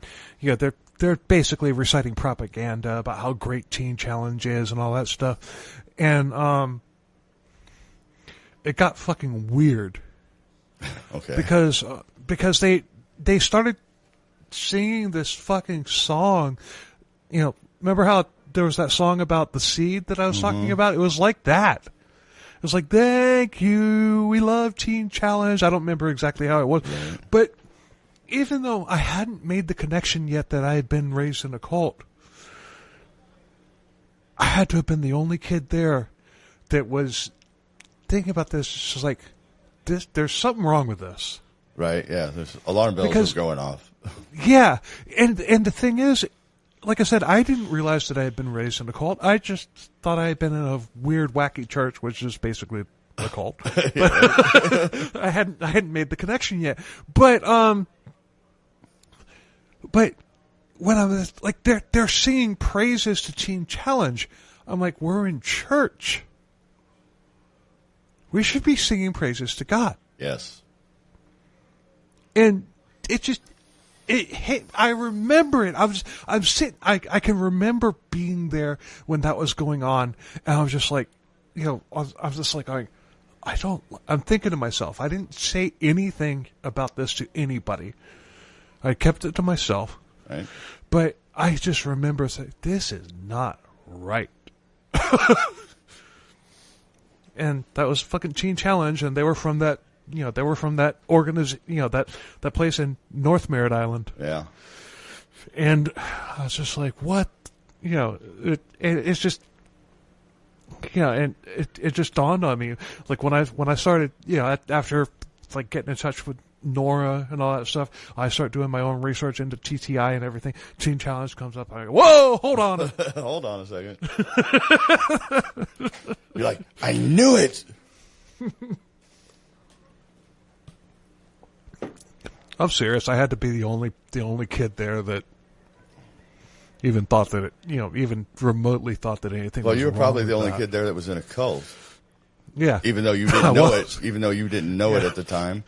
Speaker 1: they're basically reciting propaganda about how great Teen Challenge is and all that stuff, and it got fucking weird.
Speaker 2: Okay.
Speaker 1: Because they started singing this fucking song. Remember how there was that song about the seed that I was talking about? It was like that. It was like, thank you, we love Teen Challenge. I don't remember exactly how it was. Right. But even though I hadn't made the connection yet that I had been raised in a cult, I had to have been the only kid there that was thinking about this. It's just like, there's something wrong with this.
Speaker 2: Right, yeah. There's alarm bells are going off.
Speaker 1: Yeah. And the thing is, like I said, I didn't realize that I had been raised in a cult. I just thought I had been in a weird, wacky church, which is basically a cult. But I hadn't made the connection yet. But when I was like, they're singing praises to Teen Challenge, I'm like, we're in church. We should be singing praises to God.
Speaker 2: Yes.
Speaker 1: And it hit. I remember it. I'm sitting. I can remember being there when that was going on, and I was just like, I was just like going, I'm thinking to myself, I didn't say anything about this to anybody. I kept it to myself.
Speaker 2: Right.
Speaker 1: But I just remember saying, this is not right. And that was fucking Teen Challenge, and they were from that, that place in North Merritt Island.
Speaker 2: Yeah.
Speaker 1: And I was just like, what? It's just, and it just dawned on me, like when I started, after like getting in touch with Nora and all that stuff, I start doing my own research into TTI and everything. Teen Challenge comes up. I go, whoa, hold on.
Speaker 2: Hold on a second. You're like, I knew it.
Speaker 1: I'm serious. I had to be the only kid there that even thought that it, even remotely thought that anything.
Speaker 2: Well,
Speaker 1: was
Speaker 2: you were
Speaker 1: wrong
Speaker 2: probably the
Speaker 1: with
Speaker 2: only
Speaker 1: that.
Speaker 2: kid there that was in a cult.
Speaker 1: Yeah.
Speaker 2: Even though you didn't know it. Even though you didn't know it at the time.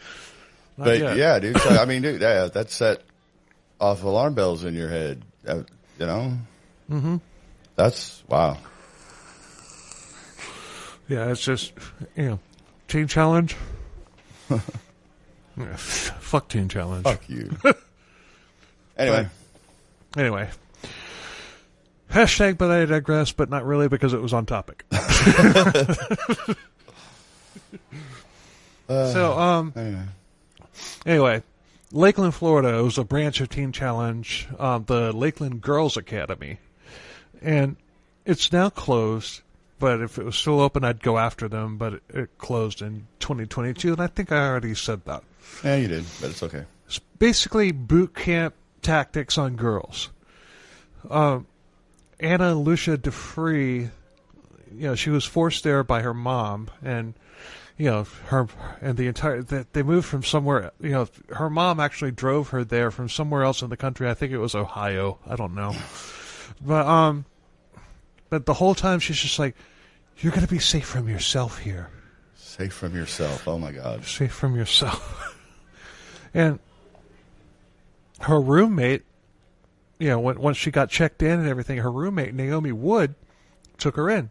Speaker 2: But yeah, dude. So, I mean, dude, yeah, that set off alarm bells in your head. Mm-hmm. That's wow.
Speaker 1: Yeah, it's just Teen Challenge. Yeah, fuck Teen Challenge.
Speaker 2: Fuck you. Anyway.
Speaker 1: Hashtag, but I digress, but not really because it was on topic. Anyway, Lakeland, Florida was a branch of Teen Challenge, the Lakeland Girls Academy. And it's now closed, but if it was still open, I'd go after them, but it closed in 2022, and I think I already said that.
Speaker 2: Yeah, you did, but it's okay.
Speaker 1: It's basically boot camp tactics on girls. Anna Lucia DeFree, she was forced there by her mom, and her and the entire they moved from somewhere. Her mom actually drove her there from somewhere else in the country. I think it was Ohio. I don't know, but the whole time she's just like, "You're going to be safe from yourself here."
Speaker 2: Safe from yourself. Oh my God.
Speaker 1: Safe from yourself. And her roommate, once she got checked in and everything, her roommate Naomi Wood took her in.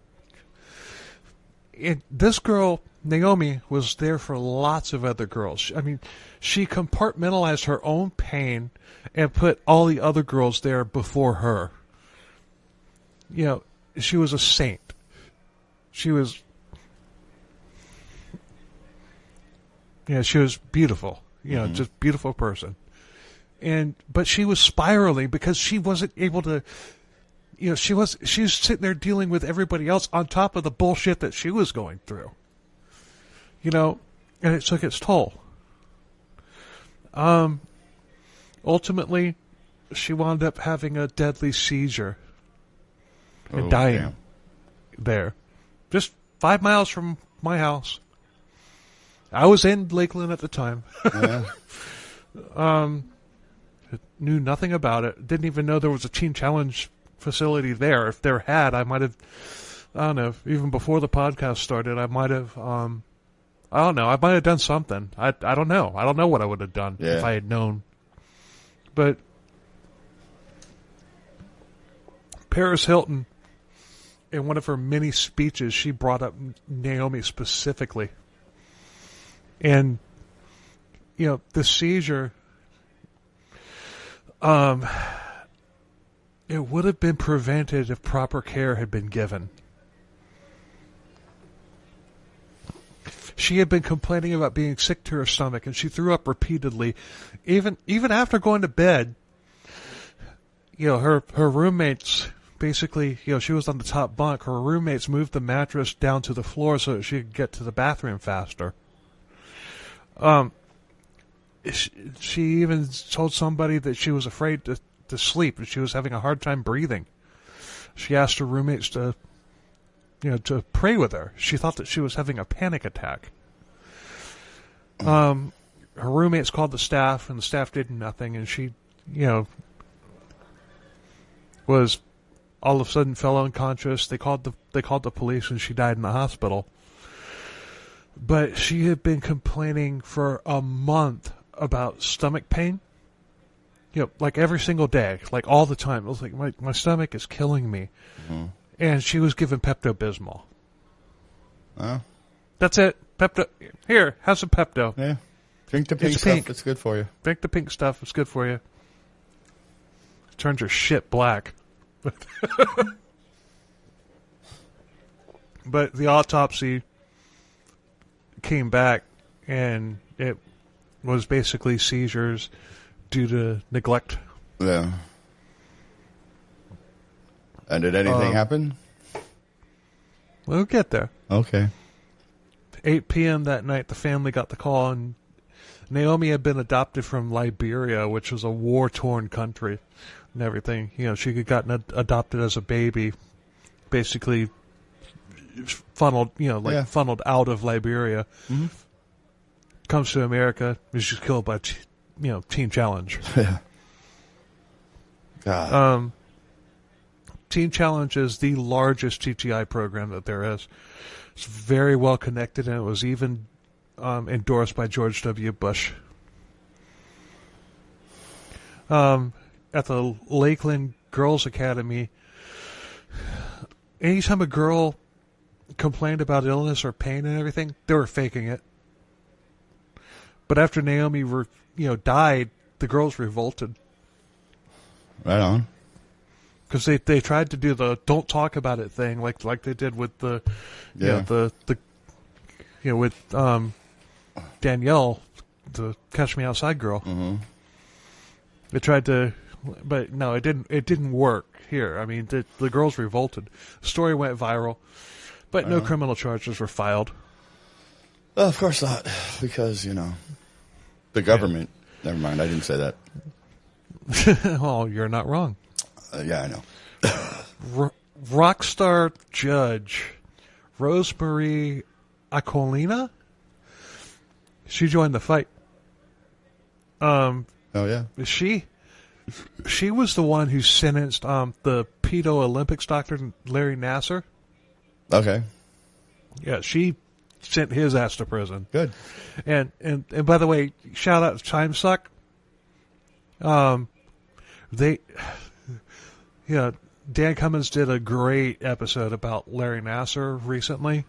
Speaker 1: And this girl, Naomi, was there for lots of other girls. I mean, she compartmentalized her own pain and put all the other girls there before her. She was a saint. She was beautiful. Just beautiful person. But she was spiraling because she wasn't able to, she was sitting there dealing with everybody else on top of the bullshit that she was going through. And it took its toll. Ultimately, she wound up having a deadly seizure and dying there. Just 5 miles from my house. I was in Lakeland at the time.
Speaker 2: Yeah.
Speaker 1: Knew nothing about it. Didn't even know there was a Teen Challenge facility there. If there had, I might have, I don't know, even before the podcast started, I might have, I don't know, I might have done something. I don't know. I don't know what I would have done if I had known. But Paris Hilton, in one of her many speeches, she brought up Naomi specifically. And, the seizure, it would have been prevented if proper care had been given. She had been complaining about being sick to her stomach, and she threw up repeatedly. Even after going to bed, her roommates basically, she was on the top bunk. Her roommates moved the mattress down to the floor so that she could get to the bathroom faster. She even told somebody that she was afraid to sleep, and she was having a hard time breathing. She asked her roommates to pray with her. She thought that she was having a panic attack. Her roommates called the staff, and the staff did nothing, and she, was all of a sudden fell unconscious. They called the police, and she died in the hospital. But she had been complaining for a month about stomach pain. Like every single day, like all the time. It was like, my stomach is killing me. Mm-hmm. And she was given Pepto-Bismol.
Speaker 2: Oh.
Speaker 1: That's it. Pepto. Here, have some Pepto.
Speaker 2: Yeah. Drink the pink stuff. It's good for you.
Speaker 1: Drink the pink stuff. It's good for you. It turns your shit black. But the autopsy came back, and it was basically seizures due to neglect.
Speaker 2: Yeah. And did anything happen?
Speaker 1: We'll get there.
Speaker 2: Okay.
Speaker 1: 8 p.m. that night, the family got the call, and Naomi had been adopted from Liberia, which was a war-torn country and everything. She had gotten adopted as a baby, basically funneled, funneled out of Liberia. Mm-hmm. Comes to America, is just killed by, Teen Challenge.
Speaker 2: Yeah. God.
Speaker 1: Teen Challenge is the largest TTI program that there is. It's very well connected, and it was even endorsed by George W. Bush. At the Lakeland Girls Academy, anytime a girl complained about illness or pain and everything, they were faking it. But after Naomi died, the girls revolted.
Speaker 2: Right on.
Speaker 1: Because they tried to do the don't talk about it thing like they did with the with Danielle, the Catch Me Outside girl.
Speaker 2: Mm-hmm.
Speaker 1: They tried to, but no, it didn't work here. I mean, the girls revolted. The story went viral, but no criminal charges were filed.
Speaker 2: Well, of course not, because the government. Yeah. Never mind, I didn't say that.
Speaker 1: Oh, you're not wrong.
Speaker 2: Yeah, I know.
Speaker 1: Rock star judge Rosemarie Aquilina, she joined the fight.
Speaker 2: Oh yeah.
Speaker 1: She was the one who sentenced the pedo Olympics doctor Larry Nassar. Okay. Yeah, she sent his ass to prison.
Speaker 2: Good.
Speaker 1: And by the way, shout out to Time Suck. Dan Cummins did a great episode about Larry Nassar recently,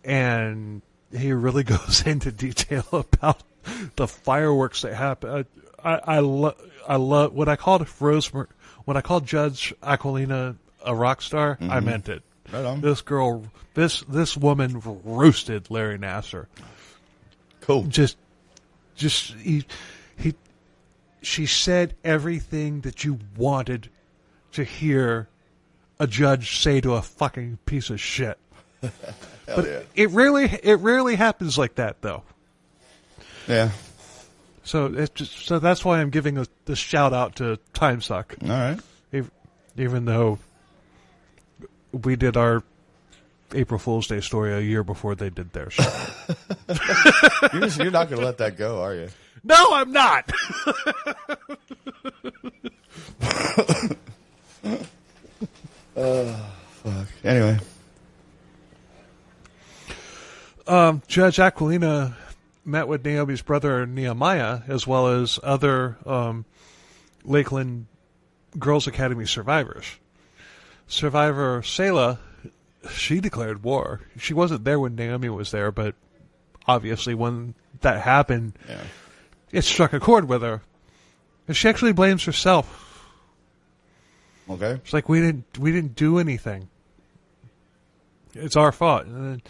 Speaker 1: and he really goes into detail about the fireworks that happened. I love when I called Judge Aquilina a rock star. Mm-hmm. I meant it.
Speaker 2: Right on.
Speaker 1: This woman roasted Larry Nassar.
Speaker 2: Cool.
Speaker 1: She said everything that you wanted to hear a judge say to a fucking piece of shit. But yeah. It rarely happens like that, though.
Speaker 2: Yeah.
Speaker 1: So that's why I'm giving this shout out to Time Suck.
Speaker 2: All right.
Speaker 1: Even though we did our April Fool's Day story a year before they did theirs.
Speaker 2: You're not going to let that go, are you?
Speaker 1: No, I'm not.
Speaker 2: Fuck. Anyway.
Speaker 1: Judge Aquilina met with Naomi's brother Nehemiah, as well as other Lakeland Girls Academy survivors. Survivor Selah, she declared war. She wasn't there when Naomi was there, but obviously when that happened, it struck a chord with her. And she actually blames herself.
Speaker 2: Okay.
Speaker 1: It's like, we didn't do anything. It's our fault. And then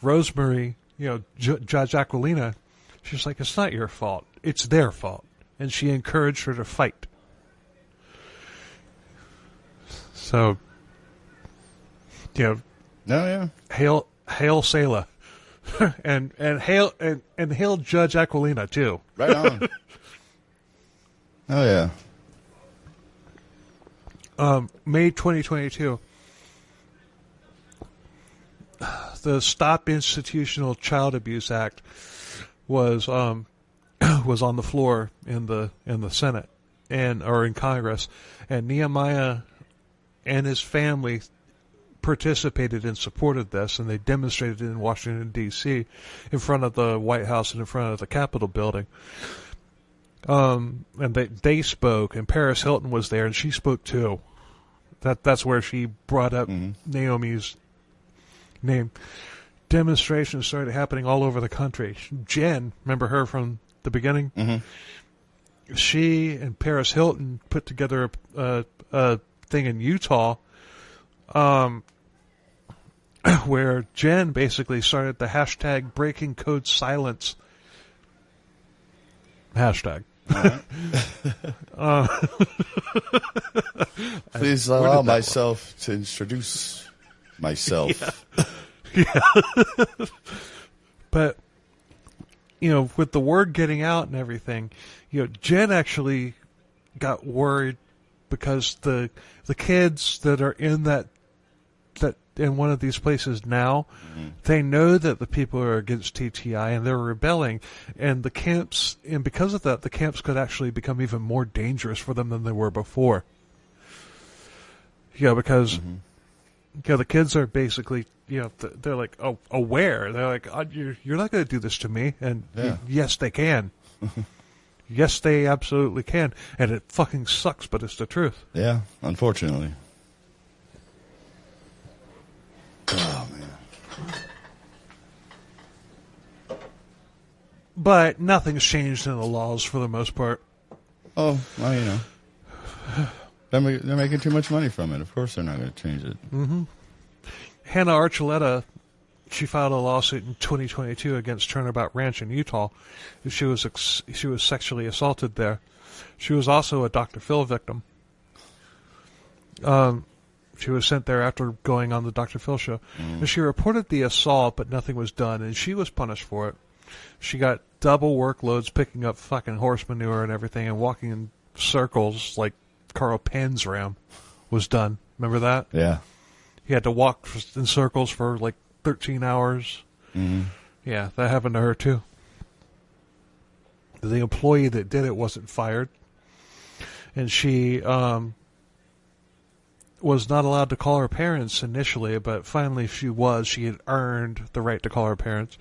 Speaker 1: Rosemary, Judge Aquilina, she's like, it's not your fault. It's their fault. And she encouraged her to fight. So,
Speaker 2: No, yeah.
Speaker 1: Hail Selah. and hail Judge Aquilina too.
Speaker 2: Right on. Oh yeah.
Speaker 1: May 2022. The Stop Institutional Child Abuse Act was on the floor in the Senate or in Congress, and Nehemiah and his family participated and supported this, and they demonstrated in Washington D.C. in front of the White House and in front of the Capitol building. And they spoke, and Paris Hilton was there, and she spoke too. That's where she brought up Naomi's name. Demonstrations started happening all over the country. Jen, remember her from the beginning? Mm-hmm. She and Paris Hilton put together a thing in Utah, where Jen basically started the hashtag Breaking Code Silence hashtag.
Speaker 2: Please allow myself to introduce myself.
Speaker 1: Yeah. But, with the word getting out and everything, Jen actually got worried because the kids that are in that in one of these places now, they know that the people are against TTI and they're rebelling, and the camps, and because of that, the camps could actually become even more dangerous for them than they were before. Because the kids are basically, they're like aware. They're like, you're not going to do this to me, and yes, they can. Yes, they absolutely can, and it fucking sucks, but it's the truth.
Speaker 2: Yeah, unfortunately. Oh, man.
Speaker 1: But nothing's changed in the laws for the most part.
Speaker 2: Oh, well, they're making too much money from it. Of course they're not going to change it.
Speaker 1: Mm-hmm. Hannah Archuleta, she filed a lawsuit in 2022 against Turnabout Ranch in Utah. She was sexually assaulted there. She was also a Dr. Phil victim. She was sent there after going on the Dr. Phil show. And she reported the assault, but nothing was done, and she was punished for it. She got double workloads picking up fucking horse manure and everything and walking in circles like Carl Panzram was done. Remember that?
Speaker 2: Yeah.
Speaker 1: He had to walk in circles for like 13 hours.
Speaker 2: Mm-hmm.
Speaker 1: Yeah, that happened to her too. The employee that did it wasn't fired. And she was not allowed to call her parents initially, but finally she was. She had earned the right to call her parents.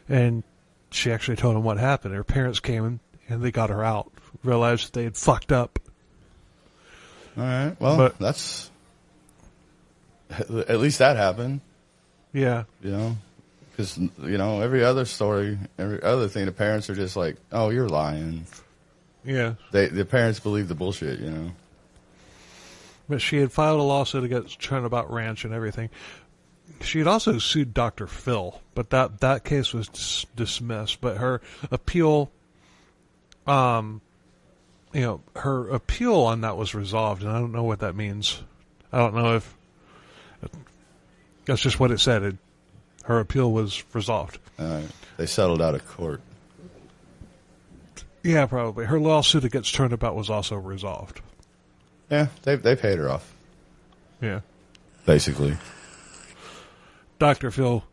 Speaker 1: And she actually told them what happened. Her parents came and they got her out. Realized that they had fucked up.
Speaker 2: All right. Well, that's... At least that happened.
Speaker 1: Yeah.
Speaker 2: Because, every other story, every other thing, the parents are just like, oh, you're lying.
Speaker 1: Yeah.
Speaker 2: The parents believe the bullshit,
Speaker 1: But she had filed a lawsuit against Turnabout Ranch and everything. She had also sued Dr. Phil, but that case was dismissed. But her appeal, her appeal on that was resolved, and I don't know what that means. I don't know if that's just what it said. Her appeal was resolved.
Speaker 2: They settled out of court.
Speaker 1: Yeah, probably. Her lawsuit against Turnabout was also resolved.
Speaker 2: Yeah, they paid her off.
Speaker 1: Yeah.
Speaker 2: Basically.
Speaker 1: Dr. Phil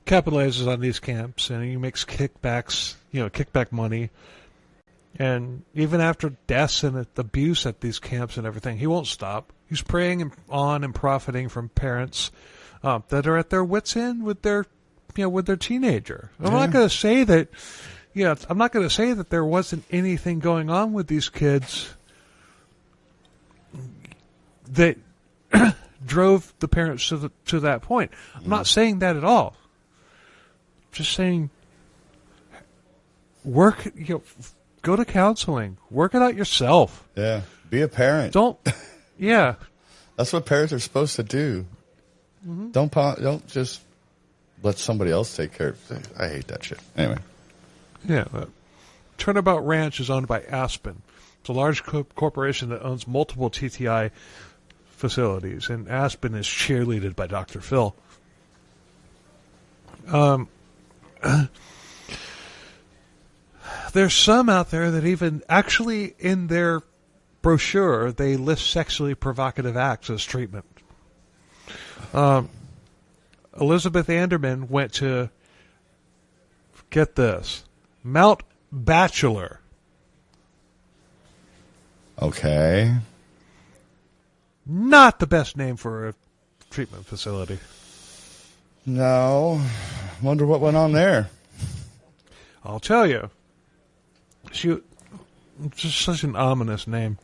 Speaker 1: capitalizes on these camps, and he makes kickbacks, kickback money. And even after deaths and abuse at these camps and everything, he won't stop. He's preying on and profiting from parents that are at their wits' end with their teenager. I'm not going to say that. I'm not going to say that there wasn't anything going on with these kids that drove the parents to that point. I'm not saying that at all. Just saying, work. Go to counseling. Work it out yourself.
Speaker 2: Yeah, be a parent.
Speaker 1: Don't. Yeah,
Speaker 2: that's what parents are supposed to do. Mm-hmm. Don't just let somebody else take care of it. I hate that shit. Anyway.
Speaker 1: Yeah. Turnabout Ranch is owned by Aspen. It's a large corporation that owns multiple TTI facilities, and Aspen is cheerleaded by Dr. Phil. There's some out there that even actually in their brochure they list sexually provocative acts as treatment. Elizabeth Anderman went to, get this, Mount Bachelor.
Speaker 2: Okay.
Speaker 1: Not the best name for a treatment facility.
Speaker 2: No. Wonder what went on there.
Speaker 1: I'll tell you. It's just such an ominous name.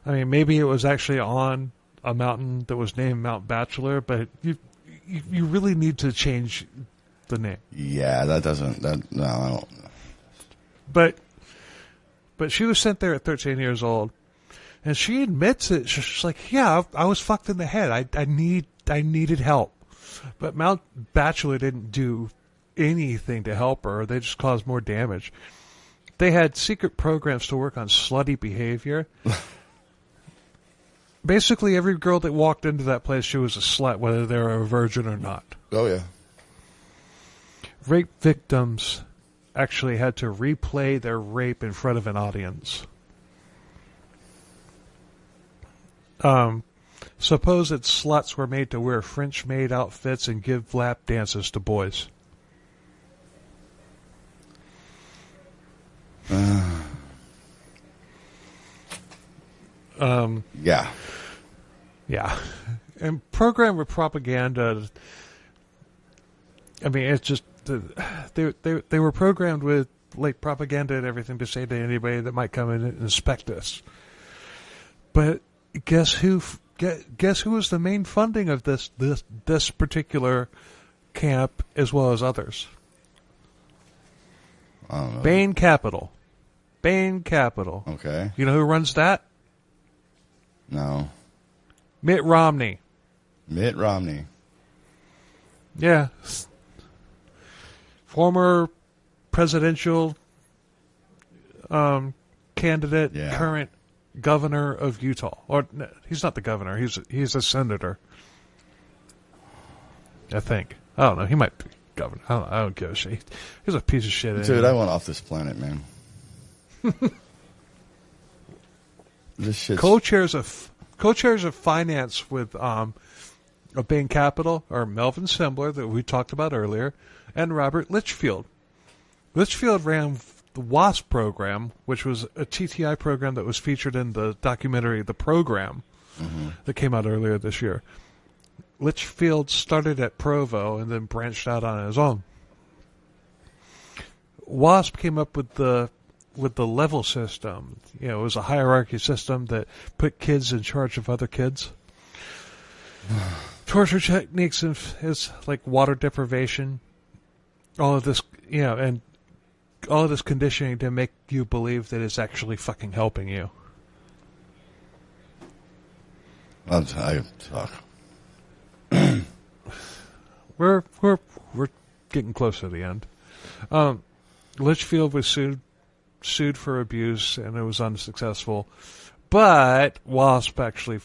Speaker 1: I mean, maybe it was actually on a mountain that was named Mount Bachelor, but you really need to change the name.
Speaker 2: Yeah, no, I don't.
Speaker 1: But she was sent there at 13 years old, and she admits it. She's like, yeah, I was fucked in the head. I needed help. But Mount Bachelor didn't do anything to help her. They just caused more damage. They had secret programs to work on slutty behavior. Basically, every girl that walked into that place, she was a slut, whether they were a virgin or not.
Speaker 2: Oh, yeah.
Speaker 1: Rape victims actually had to replay their rape in front of an audience. Supposed sluts were made to wear French maid outfits and give lap dances to boys.
Speaker 2: Yeah.
Speaker 1: Yeah. And programmed with propaganda, I mean, it's just, they were programmed with like propaganda and everything to say to anybody that might come in and inspect us. But guess who was the main funding of this particular camp as well as others?
Speaker 2: I don't know.
Speaker 1: Bain Capital.
Speaker 2: Okay.
Speaker 1: You know who runs that?
Speaker 2: No.
Speaker 1: Mitt Romney. Yeah. Former presidential candidate, current governor of Utah. Or no, he's not the governor. He's a senator. I think. I don't know. He might be governor. I don't give a shit. He's a piece of shit.
Speaker 2: Dude, I want off this planet, man. This shit's...
Speaker 1: Co-chairs of finance with a Bain Capital are Melvin Sembler that we talked about earlier, and Robert Litchfield. Litchfield ran the WASP program, which was a TTI program that was featured in the documentary The Program that came out earlier this year. Litchfield started at Provo and then branched out on his own. WASP came up with the level system. You know, it was a hierarchy system that put kids in charge of other kids. Torture techniques is like water deprivation. All of this, and all of this conditioning to make you believe that it's actually fucking helping you.
Speaker 2: Fuck.
Speaker 1: We're getting close to the end. Litchfield was sued for abuse, and it was unsuccessful. But WASP actually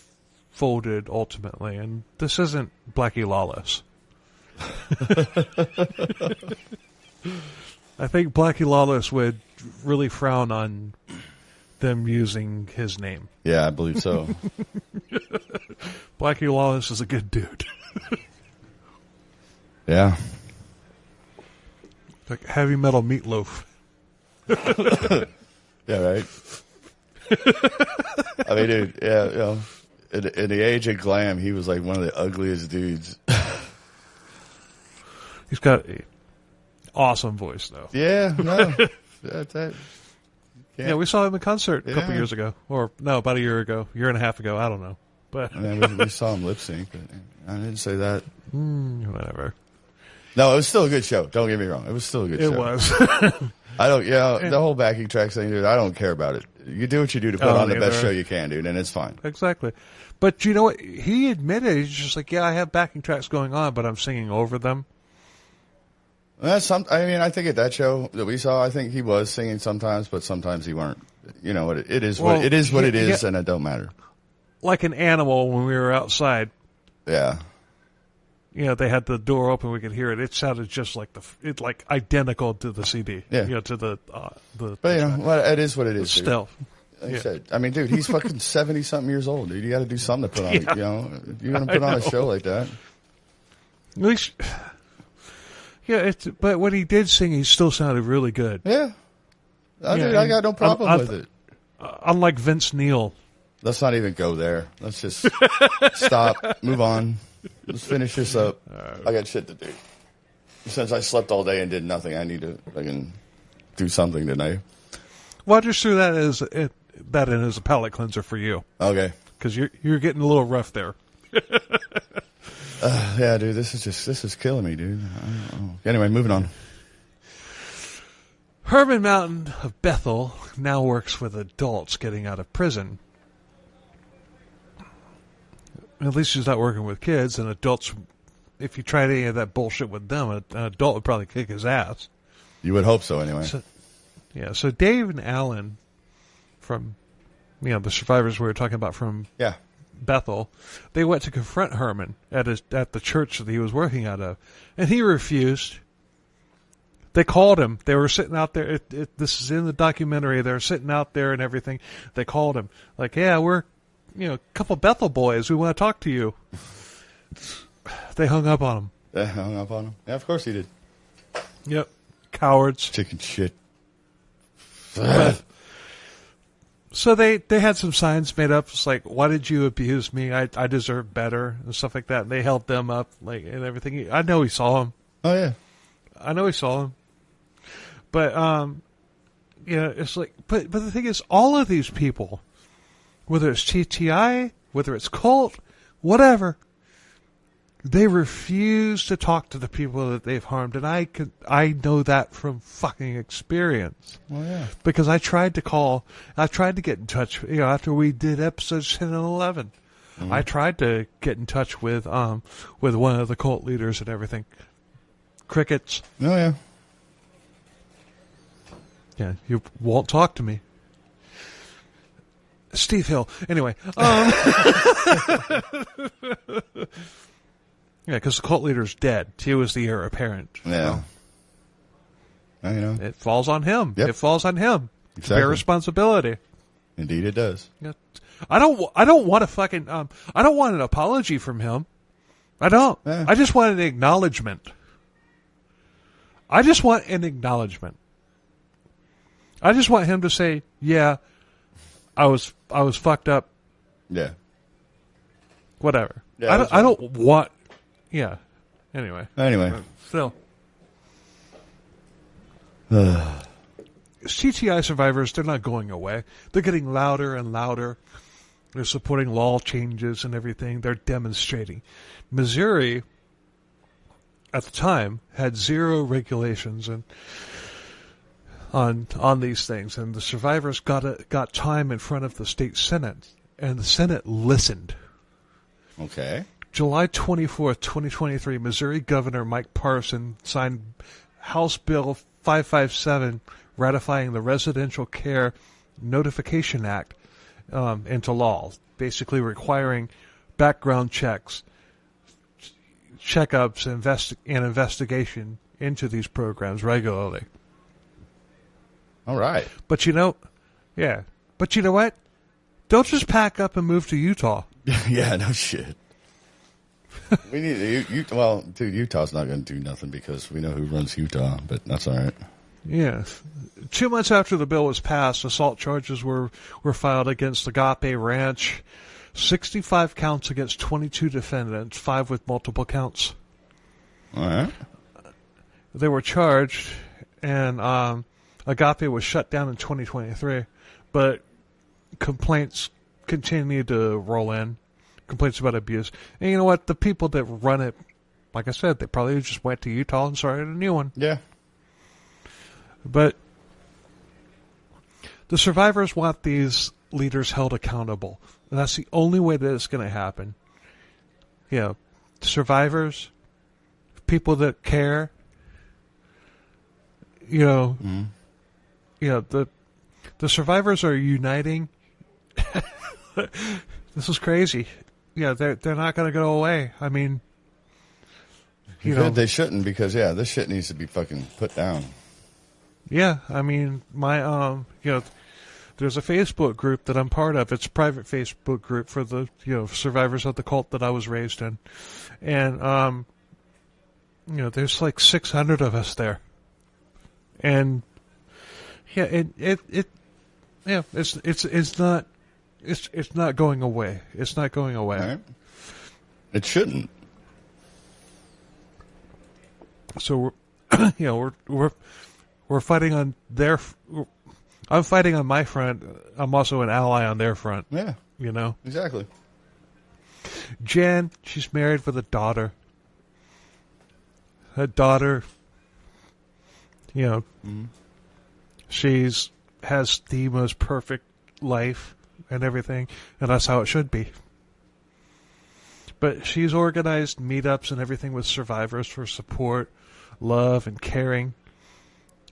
Speaker 1: folded ultimately, and this isn't Blackie Lawless. I think Blackie Lawless would really frown on them using his name.
Speaker 2: Yeah, I believe so.
Speaker 1: Blackie Lawless is a good dude.
Speaker 2: Yeah.
Speaker 1: Like heavy metal meatloaf.
Speaker 2: Yeah, right. I mean, dude, yeah, you know, in the age of glam, he was like one of the ugliest dudes.
Speaker 1: He's got an awesome voice, though.
Speaker 2: Yeah, no. That.
Speaker 1: Yeah, we saw him in concert a couple years ago. Or, no, about a year and a half ago. I don't know. But
Speaker 2: we saw him lip sync, but I didn't say that.
Speaker 1: Whatever.
Speaker 2: No, it was still a good show. Don't get me wrong. It was still a good show.
Speaker 1: It was.
Speaker 2: I don't, the whole backing track thing, dude, I don't care about it. You do what you do to put on the best show you can, dude, and it's fine.
Speaker 1: Exactly. But you know what? He admitted, he's just like, yeah, I have backing tracks going on, but I'm singing over them.
Speaker 2: I mean, I think at that show that we saw, I think he was singing sometimes, but sometimes he weren't. You know, it is what it is, and it don't matter.
Speaker 1: Like an animal when we were outside.
Speaker 2: Yeah.
Speaker 1: You know, they had the door open, we could hear it. It sounded just like like identical to the CD.
Speaker 2: Yeah.
Speaker 1: You know, to the.
Speaker 2: But you know, it is what it is.
Speaker 1: Still.
Speaker 2: Like I said, I mean, dude, he's fucking 70-something years old, dude. You got to do something to put on. You know, you're gonna put on a show like that.
Speaker 1: At least, yeah. But when he did sing, he still sounded really good.
Speaker 2: Yeah. Dude, I got no problem with it.
Speaker 1: Unlike Vince Neil.
Speaker 2: Let's not even go there. Let's just stop, move on. Let's finish this up. I got shit to do. Since I slept all day and did nothing, I need to fucking do something tonight. Well,
Speaker 1: I just threw that in as a palate cleanser for you.
Speaker 2: Okay.
Speaker 1: Because you're getting a little rough there.
Speaker 2: Yeah, dude, this is killing me, dude. Anyway, moving on.
Speaker 1: Herman Mountain of Bethel now works with adults getting out of prison. At least he's not working with kids, and adults, if you tried any of that bullshit with them, an adult would probably kick his ass.
Speaker 2: You would hope so, anyway.
Speaker 1: So Dave and Alan from, the survivors we were talking about from Bethel, they went to confront Herman at the church that he was working out of, and he refused. They called him. They were sitting out there. This is in the documentary. They're sitting out there and everything. They called him. Like, yeah, we're... a couple Bethel boys, we want to talk to you. They hung up on him.
Speaker 2: They hung up on him? Yeah, of course he did.
Speaker 1: Yep. Cowards.
Speaker 2: Chicken shit.
Speaker 1: So they had some signs made up. It's like, why did you abuse me? I deserve better and stuff like that. And they held them up and everything. I know he saw him.
Speaker 2: Oh, yeah.
Speaker 1: I know he saw him. But, it's like, but the thing is, all of these people, whether it's TTI, whether it's cult, whatever, they refuse to talk to the people that they've harmed, and I know that from fucking experience.
Speaker 2: Well, yeah.
Speaker 1: Because I tried to get in touch, after we did episodes 10 and 11. Mm-hmm. I tried to get in touch with one of the cult leaders and everything. Crickets.
Speaker 2: Oh, yeah.
Speaker 1: Yeah, you won't talk to me. Steve Hill. Anyway. Yeah, because the cult leader's dead. He was the heir apparent.
Speaker 2: Yeah.
Speaker 1: It falls on him.
Speaker 2: Yep.
Speaker 1: It falls on him.
Speaker 2: Exactly.
Speaker 1: It's their responsibility.
Speaker 2: Indeed it does.
Speaker 1: Yeah. I don't want I don't want an apology from him. I don't.
Speaker 2: Yeah.
Speaker 1: I just want an acknowledgement. I just want him to say, yeah, I was fucked up.
Speaker 2: Yeah.
Speaker 1: Whatever.
Speaker 2: Yeah,
Speaker 1: I don't want. Yeah. Anyway. Still. CTI survivors, they're not going away. They're getting louder and louder. They're supporting law changes and everything. They're demonstrating. Missouri, at the time, had zero regulations and on these things, and the survivors got time in front of the state Senate, and the Senate listened.
Speaker 2: Okay.
Speaker 1: July 24th, 2023, Missouri Governor Mike Parson signed House Bill 557 ratifying the Residential Care Notification Act into law, basically requiring background checks, checkups, and investigation into these programs regularly.
Speaker 2: All right.
Speaker 1: But you know what? Don't just pack up and move to Utah.
Speaker 2: Yeah, no shit. We need well, dude. Utah's not going to do nothing because we know who runs Utah, but that's all right.
Speaker 1: Yeah. 2 months after the bill was passed, assault charges were filed against Agape Ranch. 65 counts against 22 defendants, 5 with multiple counts.
Speaker 2: All right.
Speaker 1: They were charged, and Agape was shut down in 2023, but complaints continue to roll in. Complaints about abuse. And you know what? The people that run it, like I said, they probably just went to Utah and started a new one.
Speaker 2: Yeah.
Speaker 1: But the survivors want these leaders held accountable. And that's the only way that it's going to happen. You know, survivors, people that care, you know, the survivors are uniting. This is crazy. Yeah, they're not going to go away. I mean, you know,
Speaker 2: they shouldn't because this shit needs to be fucking put down.
Speaker 1: Yeah, I mean, my there's a Facebook group that I'm part of. It's a private Facebook group for the survivors of the cult that I was raised in, and there's like 600 of us there, and it's not going away. It's not going away.
Speaker 2: Right. It shouldn't.
Speaker 1: So we're fighting on their. I'm fighting on my front. I'm also an ally on their front.
Speaker 2: Yeah.
Speaker 1: You know.
Speaker 2: Exactly.
Speaker 1: Jen, she's married with a daughter. Her daughter, she's has the most perfect life and everything, and that's how it should be. But she's organized meetups and everything with survivors for support, love, and caring.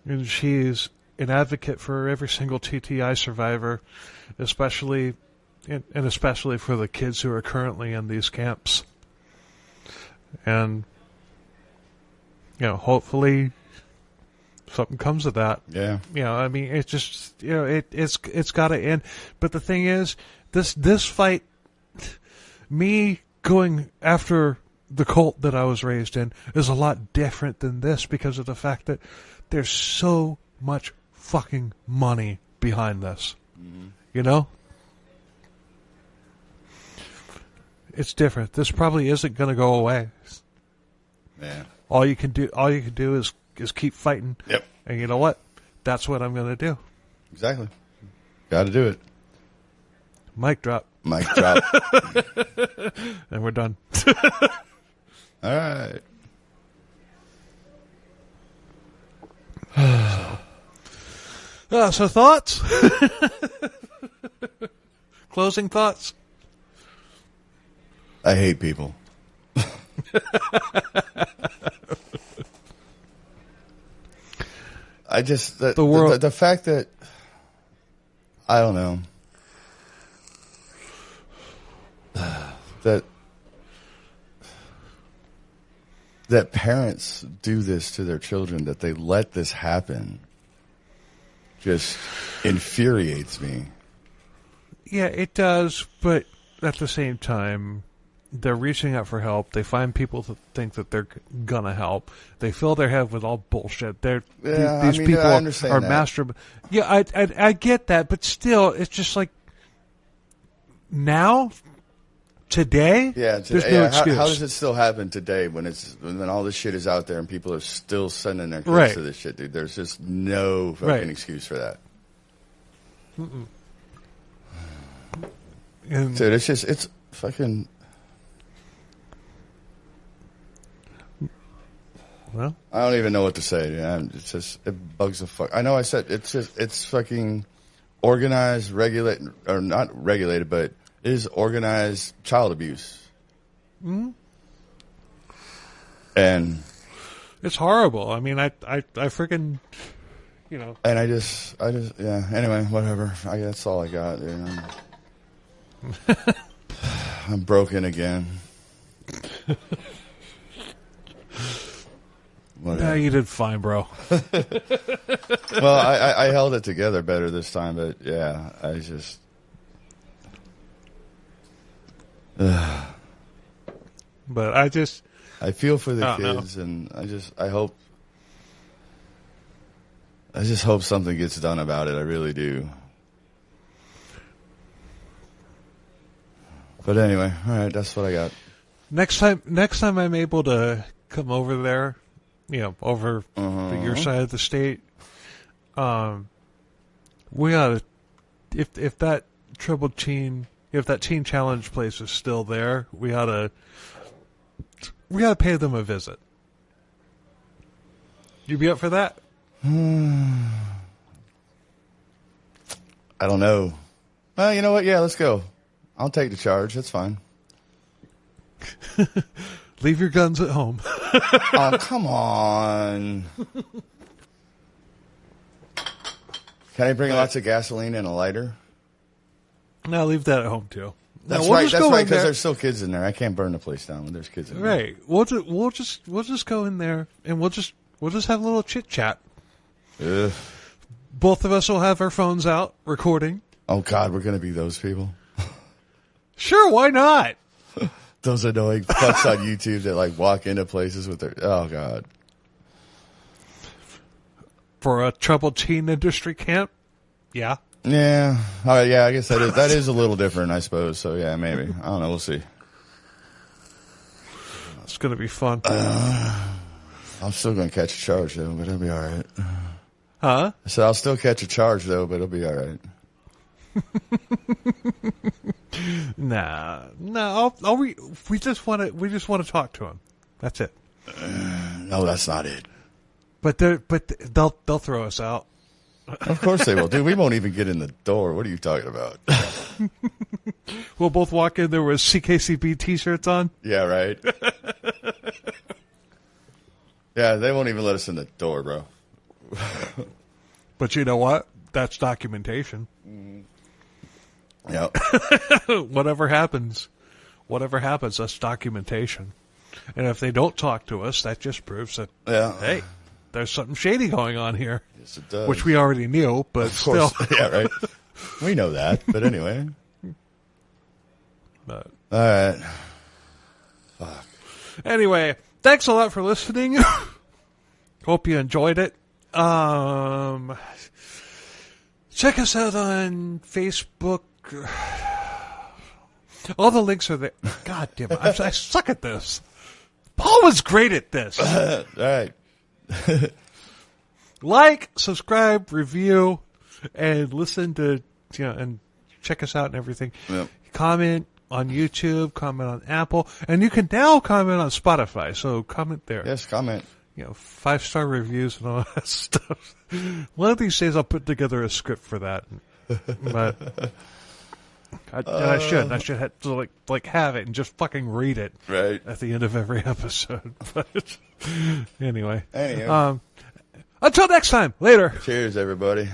Speaker 1: And she's an advocate for every single TTI survivor, especially for the kids who are currently in these camps. And hopefully something comes of that.
Speaker 2: Yeah.
Speaker 1: I mean, it's just it's got to end. But the thing is, this fight, me going after the cult that I was raised in, is a lot different than this because of the fact that there's so much fucking money behind this. Mm-hmm. You know? It's different. This probably isn't going to go away.
Speaker 2: Yeah.
Speaker 1: All you can do is keep fighting.
Speaker 2: Yep.
Speaker 1: And you know what? That's what I'm going to do.
Speaker 2: Exactly. Got to do it.
Speaker 1: Mic drop.
Speaker 2: Mic drop.
Speaker 1: And we're done.
Speaker 2: All right.
Speaker 1: So thoughts? Closing thoughts?
Speaker 2: I hate people. I just the fact that I don't know that parents do this to their children, that they let this happen, just infuriates me.
Speaker 1: Yeah, it does, but at the same time, they're reaching out for help. They find people that think that they're gonna help. They fill their head with all bullshit. These people are master. Yeah, I get that, but still, it's just like now, today.
Speaker 2: Yeah,
Speaker 1: there's no excuse.
Speaker 2: How does it still happen today when all this shit is out there and people are still sending their kids to this shit, dude? There's just no fucking excuse for that.
Speaker 1: Mm-mm.
Speaker 2: Dude, it's fucking.
Speaker 1: Well,
Speaker 2: I don't even know what to say. Yeah, it's just, it bugs the fuck. I know I said it's fucking organized, regulated, or not regulated, but it is organized child abuse.
Speaker 1: Mm-hmm.
Speaker 2: And
Speaker 1: it's horrible. I mean, I freaking, And
Speaker 2: I just, yeah. Anyway, whatever. That's all I got, dude. I'm broken again.
Speaker 1: Yeah, you did fine, bro.
Speaker 2: Well, I held it together better this time, but yeah, I just.
Speaker 1: But but I
Speaker 2: feel for the
Speaker 1: I don't
Speaker 2: kids, and I just hope something gets done about it. I really do. But anyway, all right, that's what I got.
Speaker 1: Next time I'm able to come over there, over your side of the state, we ought to, if that teen challenge place is still there, we ought to pay them a visit. You be up for that?
Speaker 2: I don't know. Well, you know what? Yeah, let's go. I'll take the charge. That's fine.
Speaker 1: Leave your guns at home.
Speaker 2: Oh, come on. Can I bring lots of gasoline and a lighter?
Speaker 1: No, leave that at home too.
Speaker 2: That's right. That's right. Because there's still kids in there. I can't burn the place down when there's kids in there.
Speaker 1: Right. We'll just go in there and we'll just have a little chit chat.
Speaker 2: Ugh.
Speaker 1: Both of us will have our phones out recording.
Speaker 2: Oh God, we're gonna be those people.
Speaker 1: Sure, why not?
Speaker 2: Those annoying fucks on YouTube that walk into places with their God.
Speaker 1: For a troubled teen industry camp? Yeah.
Speaker 2: Yeah. All right, yeah, I guess that is a little different, I suppose. So yeah, maybe. I don't know, we'll see.
Speaker 1: It's gonna be fun.
Speaker 2: I'm still gonna catch a charge though, but it'll be all right.
Speaker 1: Huh?
Speaker 2: I said I'll still catch a charge though, but it'll be all right.
Speaker 1: Nah. We just want to talk to him. That's it.
Speaker 2: No, that's not it.
Speaker 1: But they'll throw us out.
Speaker 2: Of course they will, dude. We won't even get in the door. What are you talking about?
Speaker 1: We'll both walk in there with CKCB T-shirts on.
Speaker 2: Yeah, right. Yeah, they won't even let us in the door, bro.
Speaker 1: But you know what? That's documentation.
Speaker 2: Yep.
Speaker 1: Whatever happens, that's documentation. And if they don't talk to us, that just proves that, hey, there's something shady going on here.
Speaker 2: Yes, it does.
Speaker 1: Which we already knew, but
Speaker 2: of course.
Speaker 1: Still.
Speaker 2: Yeah, right. We know that, but anyway.
Speaker 1: But,
Speaker 2: all right. Fuck.
Speaker 1: Anyway, thanks a lot for listening. Hope you enjoyed it. Check us out on Facebook. All the links are there. God damn it. I suck at this. Paul was great at this.
Speaker 2: All right.
Speaker 1: Like, subscribe, review, and listen to, and check us out and everything.
Speaker 2: Yep.
Speaker 1: Comment on YouTube, comment on Apple, and you can now comment on Spotify, so comment there.
Speaker 2: Yes, comment.
Speaker 1: 5-star reviews and all that stuff. One of these days I'll put together a script for that. But I should have to have it and just fucking read it
Speaker 2: right
Speaker 1: at the end of every episode. But anyway.
Speaker 2: Anyway.
Speaker 1: Until next time. Later.
Speaker 2: Cheers, everybody.